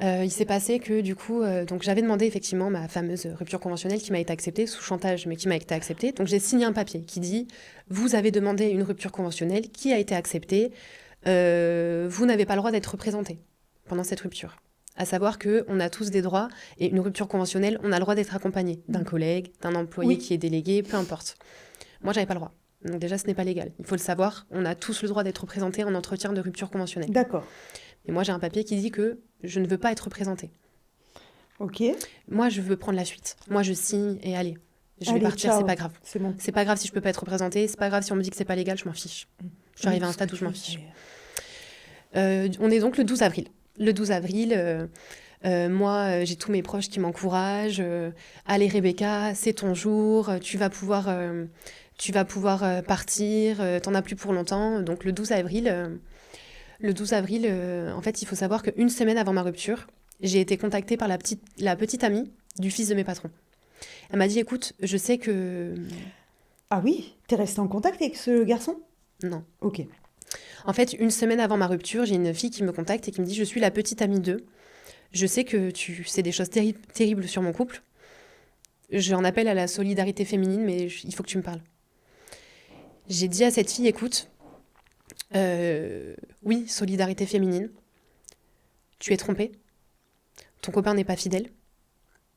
Il s'est passé que du coup, donc j'avais demandé effectivement ma fameuse rupture conventionnelle qui m'a été acceptée sous chantage, mais qui m'a été acceptée. Donc j'ai signé un papier qui dit vous avez demandé une rupture conventionnelle qui a été acceptée. Vous n'avez pas le droit d'être représenté pendant cette rupture. À savoir que on a tous des droits et une rupture conventionnelle, on a le droit d'être accompagné d'un collègue, d'un employé Oui. qui est délégué, peu importe. Moi, j'avais pas le droit. Donc déjà, ce n'est pas légal. Il faut le savoir. On a tous le droit d'être représenté en entretien de rupture conventionnelle. D'accord. Et moi, j'ai un papier qui dit que je ne veux pas être représentée. Ok. Moi, je veux prendre la suite. Moi, je signe et allez, je vais Allez, partir, ciao. c'est pas grave. C'est bon. C'est pas grave si je peux pas être représentée, c'est pas grave si on me dit que c'est pas légal, je m'en fiche. Je suis arrivée à un stade où je m'en fiche. On est donc le 12 avril. Le 12 avril, moi, j'ai tous mes proches qui m'encouragent. Allez, Rebecca, c'est ton jour, tu vas pouvoir partir, t'en as plus pour longtemps. Donc le 12 avril, en fait, il faut savoir qu'une semaine avant ma rupture, j'ai été contactée par la petite amie du fils de mes patrons. Elle m'a dit, écoute, je sais que... Ah oui, t'es resté en contact avec ce garçon? Non. Ok. En fait, une semaine avant ma rupture, j'ai une fille qui me contacte et qui me dit, je suis la petite amie d'eux. Je sais que tu sais des choses terribles sur mon couple. J'en appelle à la solidarité féminine, mais il faut que tu me parles. J'ai dit à cette fille, écoute, oui, solidarité féminine, tu es trompée, ton copain n'est pas fidèle,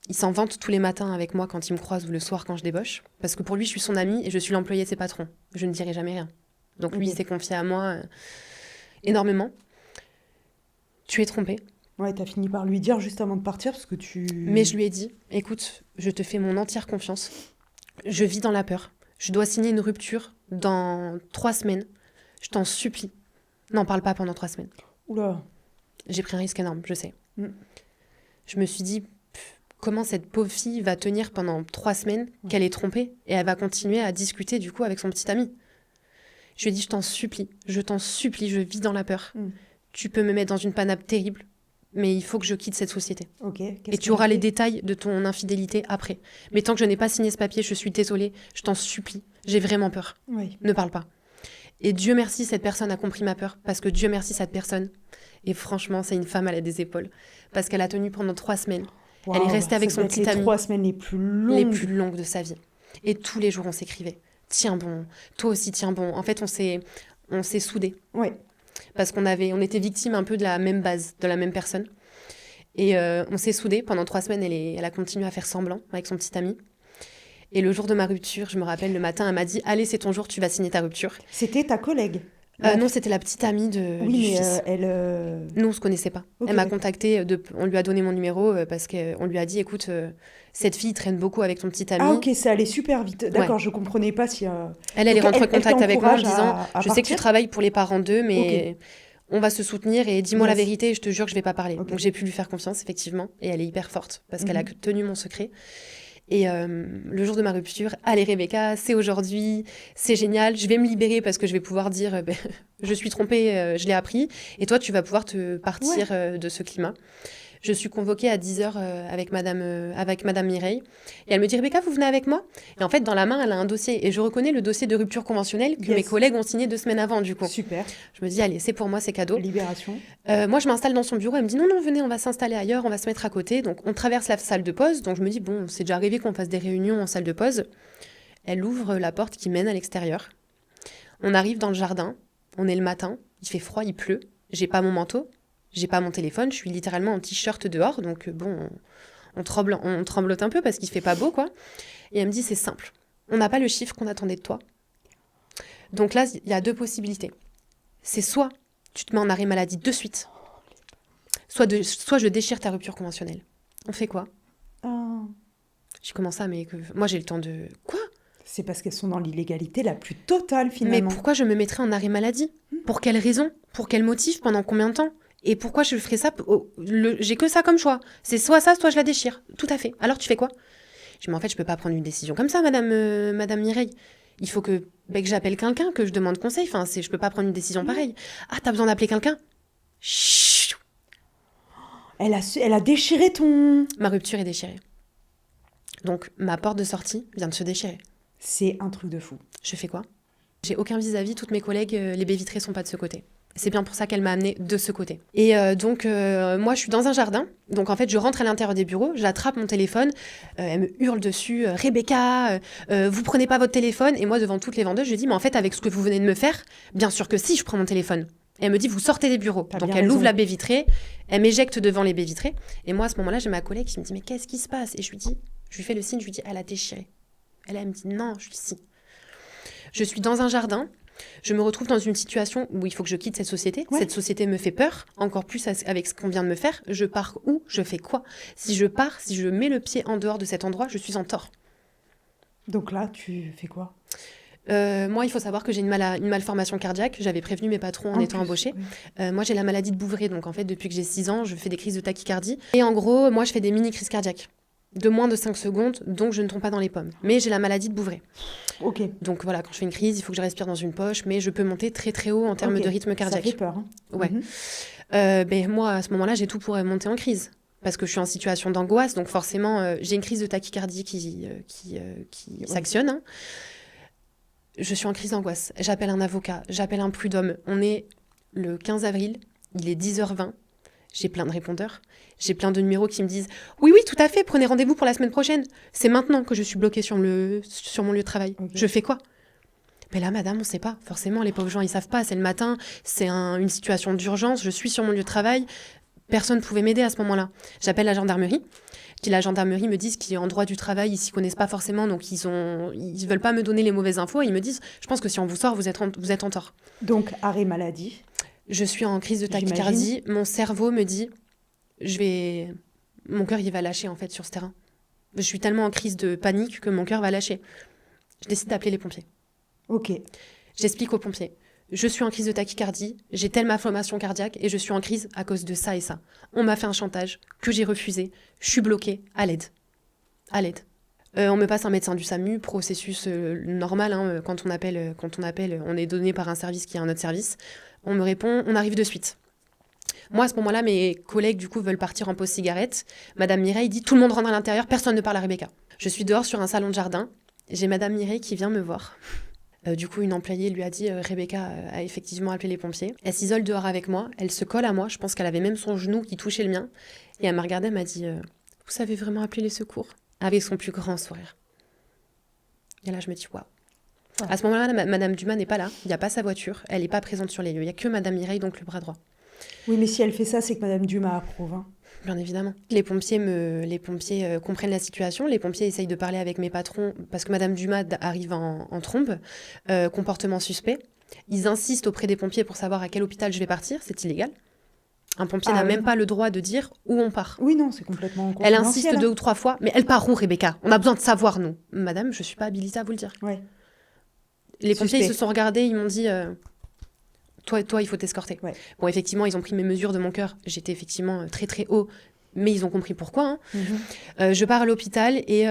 il s'en vante tous les matins avec moi quand il me croise ou le soir quand je débauche, parce que pour lui, je suis son amie et je suis l'employé de ses patrons. Je ne dirai jamais rien. Donc lui, il s'est confié à moi énormément. Tu es trompée. Ouais, t'as fini par lui dire juste avant de partir parce que tu... Mais je lui ai dit, écoute, je te fais mon entière confiance. Je vis dans la peur. Je dois signer une rupture dans 3 semaines. Je t'en supplie. N'en parle pas pendant 3 semaines. Oula. J'ai pris un risque énorme, je sais. Mm. Je me suis dit, comment cette pauvre fille va tenir pendant 3 semaines qu'elle est trompée et elle va continuer à discuter du coup avec son petit ami. Je lui ai dit, je t'en supplie, je vis dans la peur. Mm. Tu peux me mettre dans une panade terrible, mais il faut que je quitte cette société. Ok. Et tu auras les détails de ton infidélité après. Mais tant que je n'ai pas signé ce papier, je suis désolée, je t'en supplie, j'ai vraiment peur. Oui. Ne parle pas. Et Dieu merci, cette personne a compris ma peur, parce que Dieu merci, cette personne. Et franchement, c'est une femme, elle a des épaules. Parce qu'elle a tenu pendant 3 semaines. Elle est restée avec son petit ami. Les 3 semaines les plus longues. Les plus longues de sa vie. Et tous les jours, on s'écrivait. Tiens bon, toi aussi tiens bon. En fait, on s'est soudés. Ouais. Parce on était victimes un peu de la même base, de la même personne. Et on s'est soudés. Pendant 3 semaines, elle a continué à faire semblant avec son petit ami. Et le jour de ma rupture, je me rappelle, le matin, elle m'a dit « Allez, c'est ton jour, tu vas signer ta rupture. » C'était ta collègue? Non, c'était la petite amie du fils. Elle... Nous, on se connaissait pas. Okay, Elle m'a contactée, on lui a donné mon numéro parce qu'on lui a dit « Écoute, cette fille traîne beaucoup avec ton petit ami. » Ah ok, ça allait super vite. D'accord, je comprenais pas si... Elle est rentrée en contact avec moi en disant « Je sais que tu partir travailles pour les parents d'eux, mais on va se soutenir et dis-moi la Yes. vérité et je te jure que je vais pas parler. Ok. Donc j'ai pu lui faire confiance, effectivement, et elle est hyper forte parce qu'elle a tenu mon secret. Et le jour de ma rupture, allez Rebecca, c'est aujourd'hui, c'est génial, je vais me libérer parce que je vais pouvoir dire, je suis trompée, je l'ai appris, et toi tu vas pouvoir te partir de ce climat. Je suis convoquée à 10h avec Madame Mireille. Et elle me dit, Rebecca, vous venez avec moi? Et en fait, dans la main, elle a un dossier. Et je reconnais le dossier de rupture conventionnelle que mes collègues ont signé 2 semaines avant, du coup. Super. Je me dis, allez, c'est pour moi, c'est cadeau. Libération. Moi, je m'installe dans son bureau. Elle me dit, non, non, venez, on va s'installer ailleurs, on va se mettre à côté. Donc, on traverse la salle de pause. Donc, je me dis, bon, c'est déjà arrivé qu'on fasse des réunions en salle de pause. Elle ouvre la porte qui mène à l'extérieur. On arrive dans le jardin. On est le matin. Il fait froid, il pleut. J'ai pas mon manteau. J'ai pas mon téléphone, je suis littéralement en t-shirt dehors, donc on tremblote un peu parce qu'il fait pas beau, quoi. Et elle me dit, c'est simple, on n'a pas le chiffre qu'on attendait de toi. Donc là, il y a 2 possibilités. C'est soit tu te mets en arrêt maladie de suite, soit je déchire ta rupture conventionnelle. On fait quoi? J'ai commencé mais moi j'ai le temps de... Quoi? C'est parce qu'elles sont dans l'illégalité la plus totale, Mais finalement. pourquoi je me mettrais en arrêt maladie? Pour quelle raison? Pour quel motif? Pendant combien de temps? Et pourquoi je ferais ça? J'ai que ça comme choix. C'est soit ça, soit je la déchire. Tout à fait. Alors tu fais quoi? Je dis, mais en fait, je peux pas prendre une décision comme ça, Madame Mireille. Il faut que j'appelle quelqu'un, que je demande conseil. Enfin, je peux pas prendre une décision pareille. Ah, t'as besoin d'appeler quelqu'un? Chut. Elle a déchiré ton... Ma rupture est déchirée. Donc, ma porte de sortie vient de se déchirer. C'est un truc de fou. Je fais quoi? J'ai aucun vis-à-vis. Toutes mes collègues, les baies vitrées sont pas de ce côté. C'est bien pour ça qu'elle m'a amenée de ce côté. Et donc, moi, je suis dans un jardin. Donc, en fait, je rentre à l'intérieur des bureaux, j'attrape mon téléphone. Elle me hurle dessus, Rebecca, vous prenez pas votre téléphone. Et moi, devant toutes les vendeuses, je dis, mais en fait, avec ce que vous venez de me faire, bien sûr que si, je prends mon téléphone. Et elle me dit, vous sortez des bureaux. T'as Donc, bien elle raison. ouvre la baie vitrée, elle m'éjecte devant les baies vitrées. Et moi, à ce moment-là, j'ai ma collègue qui me dit, mais qu'est-ce qui se passe? Et je lui fais le signe, je lui dis, elle a déchiré. Elle me dit, non, je lui dis, si. Je suis dans un jardin. Je me retrouve dans une situation où il faut que je quitte cette société. Ouais. Cette société me fait peur, encore plus avec ce qu'on vient de me faire. Je pars où? Je fais quoi? Si je pars, si je mets le pied en dehors de cet endroit, je suis en tort. Donc là, tu fais quoi? Moi, il faut savoir que j'ai une malformation cardiaque. J'avais prévenu mes patrons en étant embauchée. Oui. Moi, j'ai la maladie de Bouveret. Donc, en fait, depuis que j'ai 6 ans, je fais des crises de tachycardie. Et en gros, moi, je fais des mini-crises cardiaques de moins de 5 secondes, donc je ne tombe pas dans les pommes. Mais j'ai la maladie de Bouveret. Ok. Donc voilà, quand je fais une crise, il faut que je respire dans une poche, mais je peux monter très très haut en termes Ok. de rythme cardiaque. Ça fait peur. Hein. Ouais. Moi, à ce moment-là, j'ai tout pour monter en crise. Parce que je suis en situation d'angoisse, donc forcément, j'ai une crise de tachycardie qui s'actionne. Hein. Je suis en crise d'angoisse. J'appelle un avocat, j'appelle un prud'homme. On est le 15 avril, il est 10h20. J'ai plein de répondeurs. J'ai plein de numéros qui me disent « Oui, tout à fait, prenez rendez-vous pour la semaine prochaine. C'est maintenant que je suis bloquée sur mon lieu de travail. Okay. Je fais quoi ?» Mais là, madame, on ne sait pas. Forcément, les pauvres gens, ils ne savent pas. C'est le matin, c'est une situation d'urgence. Je suis sur mon lieu de travail. Personne ne pouvait m'aider à ce moment-là. J'appelle la gendarmerie. La gendarmerie me disent qu'il est en droit du travail, ils s'y connaissent pas forcément, donc ils veulent pas me donner les mauvaises infos. Et ils me disent « Je pense que si on vous sort, vous êtes en tort. » Donc, arrêt maladie. Je suis en crise de tachycardie. Mon cerveau me dit... Mon cœur, il va lâcher, en fait, sur ce terrain. Je suis tellement en crise de panique que mon cœur va lâcher. Je décide d'appeler les pompiers. Ok. J'explique aux pompiers. Je suis en crise de tachycardie, j'ai telle malformation cardiaque et je suis en crise à cause de ça et ça. On m'a fait un chantage que j'ai refusé. Je suis bloquée. À l'aide. À l'aide. On me passe un médecin du SAMU, processus normal. Hein, quand on appelle, on est donné par un service qui est un autre service. On me répond, on arrive de suite. Moi, à ce moment-là, mes collègues, du coup, veulent partir en pause cigarette. Madame Mireille dit, tout le monde rentre à l'intérieur, personne ne parle à Rebecca. Je suis dehors sur un salon de jardin. J'ai Madame Mireille qui vient me voir. Du coup, une employée lui a dit, Rebecca a effectivement appelé les pompiers. Elle s'isole dehors avec moi, elle se colle à moi. Je pense qu'elle avait même son genou qui touchait le mien. Et elle m'a regardée, elle m'a dit, vous savez vraiment appeler les secours? Avec son plus grand sourire. Et là, je me dis, waouh. À ce moment-là, Madame Dumas n'est pas là. Il n'y a pas sa voiture. Elle n'est pas présente sur les lieux. Il n'y a que Madame Mireille, donc le bras droit. Oui, mais si elle fait ça, c'est que Madame Dumas approuve. Hein. Bien évidemment. Les pompiers comprennent la situation. Les pompiers essayent de parler avec mes patrons parce que Madame Dumas arrive en trombe. Comportement suspect. Ils insistent auprès des pompiers pour savoir à quel hôpital je vais partir. C'est illégal. Un pompier n'a même pas le droit de dire où on part. Oui, non, c'est complètement Elle insiste 2 ou 3 fois. Mais elle part où, Rebecca? On a besoin de savoir, nous. Madame, je ne suis pas habilitée à vous le dire. Ouais. Les pompiers, ils se sont regardés, ils m'ont dit... Toi, il faut t'escorter. Ouais. Bon, effectivement, ils ont pris mes mesures de mon cœur. J'étais effectivement très, très haut, mais ils ont compris pourquoi. Hein. Je pars à l'hôpital et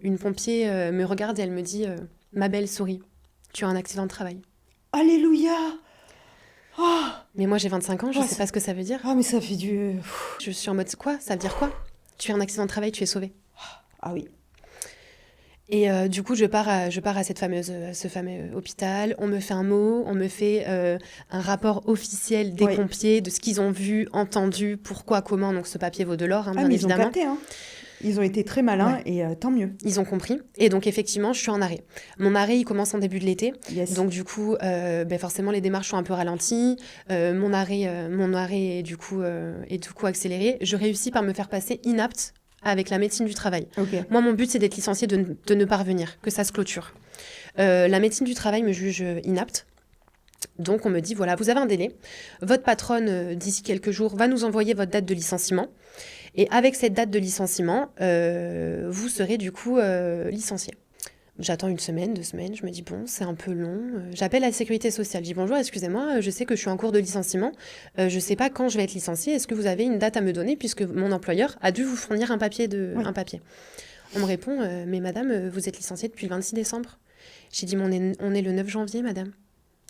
une pompier me regarde et elle me dit ma belle, souris, tu as un accident de travail. Alléluia. Oh. Mais moi, j'ai 25 ans, je sais pas ce que ça veut dire. Ah, mais ça fait du... Je suis en mode, quoi? Ça veut dire quoi? Tu as un accident de travail, tu es sauvé. Ah oui. Et du coup, je pars à ce fameux hôpital. On me fait un mot, on me fait un rapport officiel des pompiers de ce qu'ils ont vu, entendu, pourquoi, comment. Donc ce papier vaut de l'or, hein, bien évidemment. Ils ont capté, hein. Ils ont été très malins et tant mieux. Ils ont compris. Et donc effectivement, je suis en arrêt. Mon arrêt, il commence en début de l'été. Yes. Donc du coup, forcément, les démarches sont un peu ralenties. Mon arrêt est du coup accéléré. Je réussis par me faire passer inapte avec la médecine du travail. Okay. Moi, mon but, c'est d'être licenciée, de ne pas revenir, que ça se clôture. La médecine du travail me juge inapte. Donc, on me dit, voilà, vous avez un délai. Votre patronne, d'ici quelques jours, va nous envoyer votre date de licenciement. Et avec cette date de licenciement, vous serez du coup licenciée. J'attends 1 semaine, 2 semaines, je me dis bon, c'est un peu long. J'appelle la sécurité sociale, je dis bonjour, excusez-moi, je sais que je suis en cours de licenciement, je sais pas quand je vais être licenciée, est-ce que vous avez une date à me donner puisque mon employeur a dû vous fournir un papier. Un papier. On me répond, mais madame, vous êtes licenciée depuis le 26 décembre. J'ai dit, on est le 9 janvier, madame.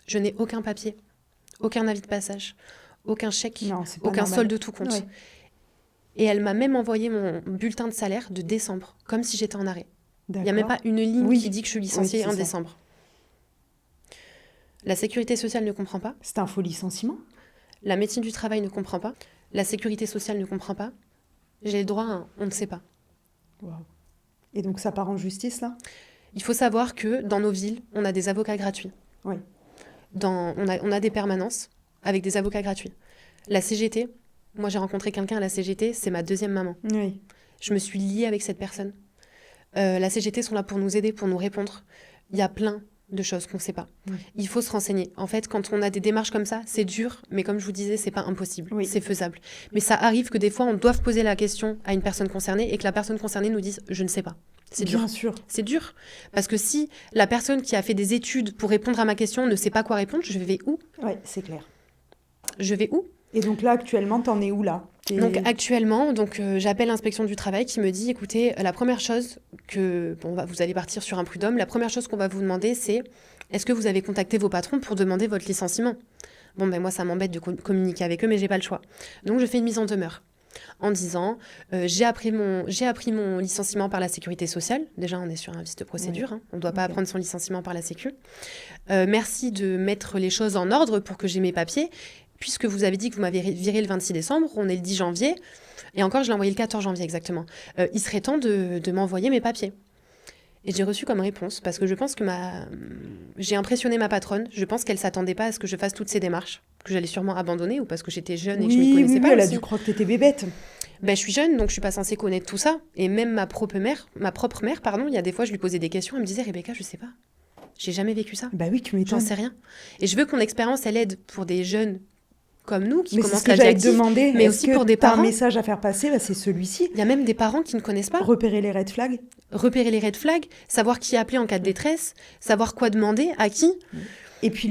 Je n'ai aucun papier, aucun avis de passage, aucun chèque, aucun solde de tout compte. Ouais. Et elle m'a même envoyé mon bulletin de salaire de décembre, comme si j'étais en arrêt. Il n'y a même pas une ligne qui dit que je suis licenciée en décembre. La sécurité sociale ne comprend pas. C'est un faux licenciement. La médecine du travail ne comprend pas. La sécurité sociale ne comprend pas. J'ai le droit à un on ne sait pas. Wow. Et donc ça part en justice, là ? Il faut savoir que dans nos villes, on a des avocats gratuits. Oui. On a des permanences avec des avocats gratuits. La CGT, moi j'ai rencontré quelqu'un à la CGT, c'est ma 2e maman. Oui. Je me suis liée avec cette personne. La CGT sont là pour nous aider, pour nous répondre. Il y a plein de choses qu'on ne sait pas. Il faut se renseigner. En fait, quand on a des démarches comme ça, c'est dur, mais comme je vous disais, c'est pas impossible, c'est faisable. Mais ça arrive que des fois, on doive poser la question à une personne concernée et que la personne concernée nous dise « je ne sais pas ». C'est dur. Bien sûr. C'est dur. Parce que si la personne qui a fait des études pour répondre à ma question ne sait pas quoi répondre, je vais où ? Oui, c'est clair. Je vais où ? Et donc là, actuellement, t'en es où là ? Donc actuellement, j'appelle l'inspection du travail qui me dit, écoutez, la première chose vous allez partir sur un prud'homme, la première chose qu'on va vous demander, c'est est-ce que vous avez contacté vos patrons pour demander votre licenciement ? Bon, moi, ça m'embête de communiquer avec eux, mais j'ai pas le choix. Donc je fais une mise en demeure en disant, j'ai appris mon licenciement par la sécurité sociale. Déjà, on est sur un vice de procédure, hein. On ne doit pas apprendre son licenciement par la sécu. Merci de mettre les choses en ordre pour que j'ai mes papiers. Puisque vous avez dit que vous m'avez viré le 26 décembre, on est le 10 janvier, et encore, je l'ai envoyé le 14 janvier exactement. Il serait temps de m'envoyer mes papiers. Et j'ai reçu comme réponse, parce que je pense que j'ai impressionné ma patronne, je pense qu'elle ne s'attendait pas à ce que je fasse toutes ces démarches, que j'allais sûrement abandonner, ou parce que j'étais jeune et que je ne m'y connaissais pas. Elle a dû croire que tu étais bébête. Je suis jeune, donc je ne suis pas censée connaître tout ça. Et même ma propre mère, il y a des fois, je lui posais des questions, elle me disait, Rebecca, je ne sais pas. J'ai jamais vécu ça. Bah oui, tu m'étonnes. J'en sais rien. Et je veux que mon expérience, elle aide pour des jeunes comme nous qui commencent la vie active, demander, mais aussi pour des parents. Un message à faire passer, c'est celui-ci. Il y a même des parents qui ne connaissent pas. Repérer les red flags. Repérer les red flags, savoir qui appeler en cas de détresse, savoir quoi demander, à qui. Et puis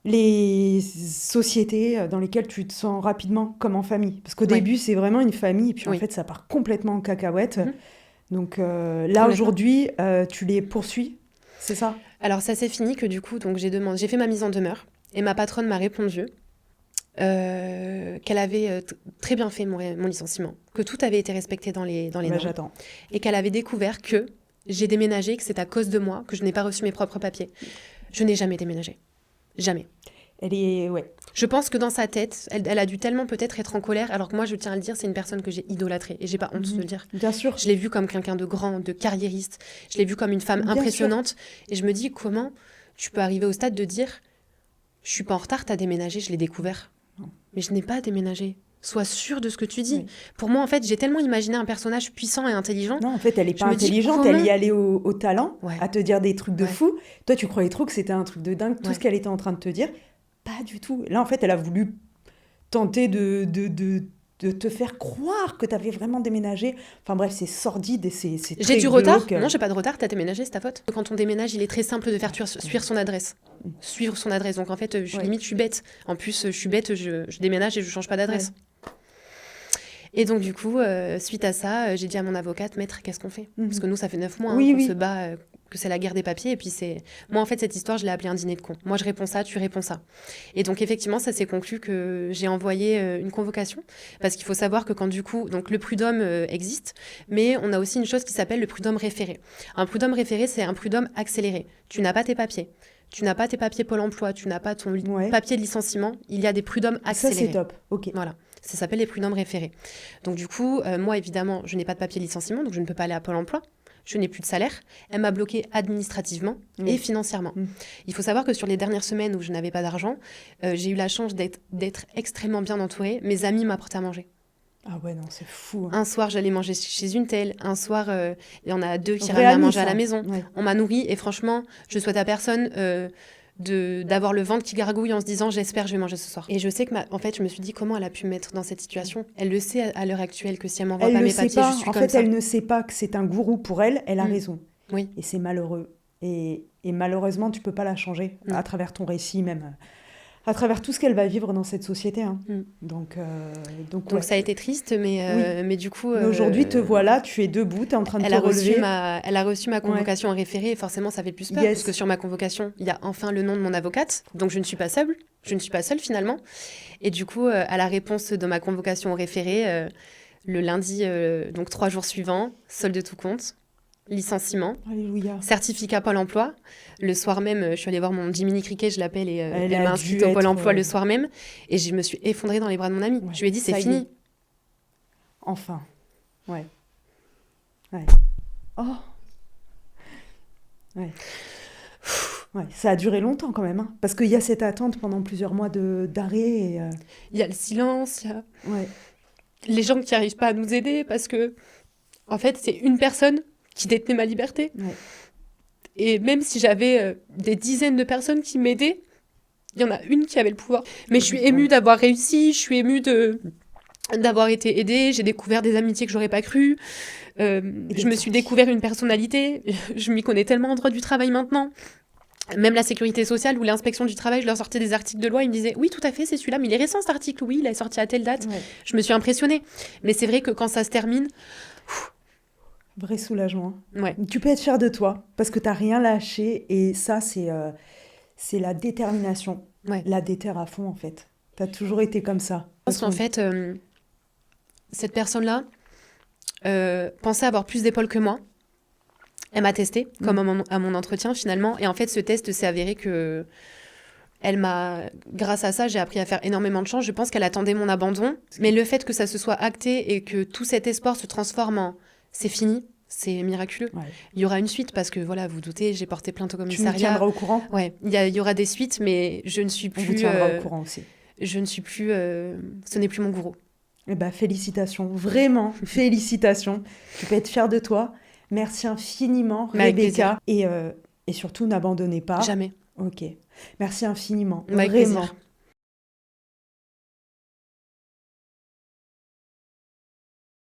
les sociétés dans lesquelles tu te sens rapidement comme en famille. Parce qu'au début, c'est vraiment une famille, et puis en fait, ça part complètement en cacahuète. Donc là, aujourd'hui, tu les poursuis, c'est ça ? Alors ça s'est fini que du coup, j'ai fait ma mise en demeure. Et ma patronne m'a répondu qu'elle avait très bien fait mon licenciement, que tout avait été respecté dans les normes. J'attends. Et qu'elle avait découvert que j'ai déménagé, que c'est à cause de moi que je n'ai pas reçu mes propres papiers. Je n'ai jamais déménagé. Jamais. Je pense que dans sa tête, elle a dû tellement peut-être être en colère, alors que moi, je tiens à le dire, c'est une personne que j'ai idolâtrée. Et j'ai pas honte de le dire. Bien sûr. Je l'ai vue comme quelqu'un de grand, de carriériste. Je l'ai vue comme une femme impressionnante. Et je me dis, comment tu peux arriver au stade de dire... Je suis pas en retard, t'as déménagé, je l'ai découvert. Non. Mais je n'ai pas déménagé. Sois sûre de ce que tu dis. Oui. Pour moi, en fait, j'ai tellement imaginé un personnage puissant et intelligent. Non, en fait, elle est pas intelligente, elle y allait au talent, à te dire des trucs de fou. Toi, tu croyais trop que c'était un truc de dingue, tout ce qu'elle était en train de te dire. Pas du tout. Là, en fait, elle a voulu tenter de de te faire croire que tu avais vraiment déménagé. Enfin bref, c'est sordide et c'est très J'ai du retard? glauque. Non, j'ai pas de retard, t'as déménagé, c'est ta faute. Quand on déménage, il est très simple de faire suivre son adresse. Suivre son adresse. Donc en fait, Ouais. limite, je suis bête. En plus, je suis bête, je déménage et je change pas d'adresse. Et donc du coup, suite à ça, j'ai dit à mon avocate, maître, qu'est-ce qu'on fait? Parce que nous, ça fait 9 mois Oui, qu'on oui. se bat, que c'est la guerre des papiers. Et puis c'est... Moi, en fait, cette histoire, je l'ai appelée un dîner de cons. Moi, je réponds ça, tu réponds ça. Et donc effectivement, ça s'est conclu que j'ai envoyé une convocation. Parce qu'il faut savoir que quand du coup... Donc le prud'homme existe, mais on a aussi une chose qui s'appelle le prud'homme référé. Un prud'homme référé, c'est un prud'homme accéléré. Tu n'as pas tes papiers. Tu n'as pas tes papiers Pôle emploi, tu n'as pas ton papier de licenciement. Il y a des prud'hommes accélérés. Ça, c'est top. Ok. Voilà. Ça s'appelle les prud'hommes référés. Donc du coup, moi, évidemment, je n'ai pas de papier de licenciement, donc je ne peux pas aller à Pôle emploi. Je n'ai plus de salaire. Elle m'a bloquée administrativement et financièrement. Il faut savoir que sur les dernières semaines où je n'avais pas d'argent, j'ai eu la chance d'être extrêmement bien entourée. Mes amis m'apportaient à manger. Ah ouais, non, c'est fou. Un soir, j'allais manger chez une telle. Un soir, il y en a 2 qui ramenaient à manger à la maison. Ouais. On m'a nourrie et franchement, je souhaite à personne d'avoir le ventre qui gargouille en se disant j'espère que je vais manger ce soir. Et je sais que en fait, je me suis dit comment elle a pu me mettre dans cette situation. Elle le sait à l'heure actuelle que si elle m'envoie pas mes papiers, je suis en comme fait, ça. elle ne sait pas que c'est un gourou pour elle. Elle a raison. Oui. Et c'est malheureux. Et malheureusement, tu peux pas la changer à travers ton récit, même à travers tout ce qu'elle va vivre dans cette société. Hein. Donc ça a été triste, mais du coup... Mais aujourd'hui, te voilà, tu es debout, tu es en train de te relever. Elle a reçu ma convocation en référé, et forcément, ça fait plus peur, parce que sur ma convocation, il y a enfin le nom de mon avocate, donc je ne suis pas seule. Je ne suis pas seule, finalement. Et du coup, à la réponse de ma convocation au référé, le lundi, donc 3 jours suivants, solde de tout compte, licenciement, Alléluia. Certificat Pôle emploi. Le soir même, je suis allée voir mon Jiminy Cricket, je l'appelle, et elle m'a inscrite au Pôle emploi le soir même. Et je me suis effondrée dans les bras de mon amie. Je lui ai dit, c'est fini. Enfin. Ouais. Oh. Ouais, ça a duré longtemps quand même, hein, parce qu'il y a cette attente pendant plusieurs mois d'arrêt. Et il y a le silence, il y a les gens qui n'arrivent pas à nous aider, parce que, en fait, c'est une personne qui détenait ma liberté. Et même si j'avais des dizaines de personnes qui m'aidaient, il y en a une qui avait le pouvoir. Mais je suis émue d'avoir réussi, je suis émue d'avoir été aidée, j'ai découvert des amitiés que j'aurais pas crues, je me suis découvert une personnalité, je m'y connais tellement en droit du travail maintenant. Même la sécurité sociale ou l'inspection du travail, je leur sortais des articles de loi, ils me disaient « Oui, tout à fait, c'est celui-là, mais il est récent cet article, oui, il est sorti à telle date. » Je me suis impressionnée. Mais c'est vrai que quand ça se termine... Vrai soulagement. Tu peux être fière de toi, parce que tu n'as rien lâché, et ça, c'est la détermination. La déter à fond, en fait. Tu as toujours été comme ça. Parce qu'en fait, cette personne-là pensait avoir plus d'épaules que moi. Elle m'a testé, comme à mon entretien, finalement. Et en fait, ce test s'est avéré que... grâce à ça, j'ai appris à faire énormément de choses. Je pense qu'elle attendait mon abandon. Mais le fait que ça se soit acté et que tout cet espoir se transforme en « c'est fini », c'est miraculeux. Il y aura une suite parce que, voilà, vous doutez, j'ai porté plainte au commissariat. Tu me tiendras au courant ? Ouais, il y aura des suites, mais je ne suis plus... On vous tiendra au courant aussi. Je ne suis plus... ce n'est plus mon gourou. Eh ben, félicitations, vraiment, félicitations. Tu peux être fière de toi. Merci infiniment, Rebecca. Et surtout, n'abandonnez pas. Jamais. Ok. Merci infiniment. Avec vraiment. Plaisir.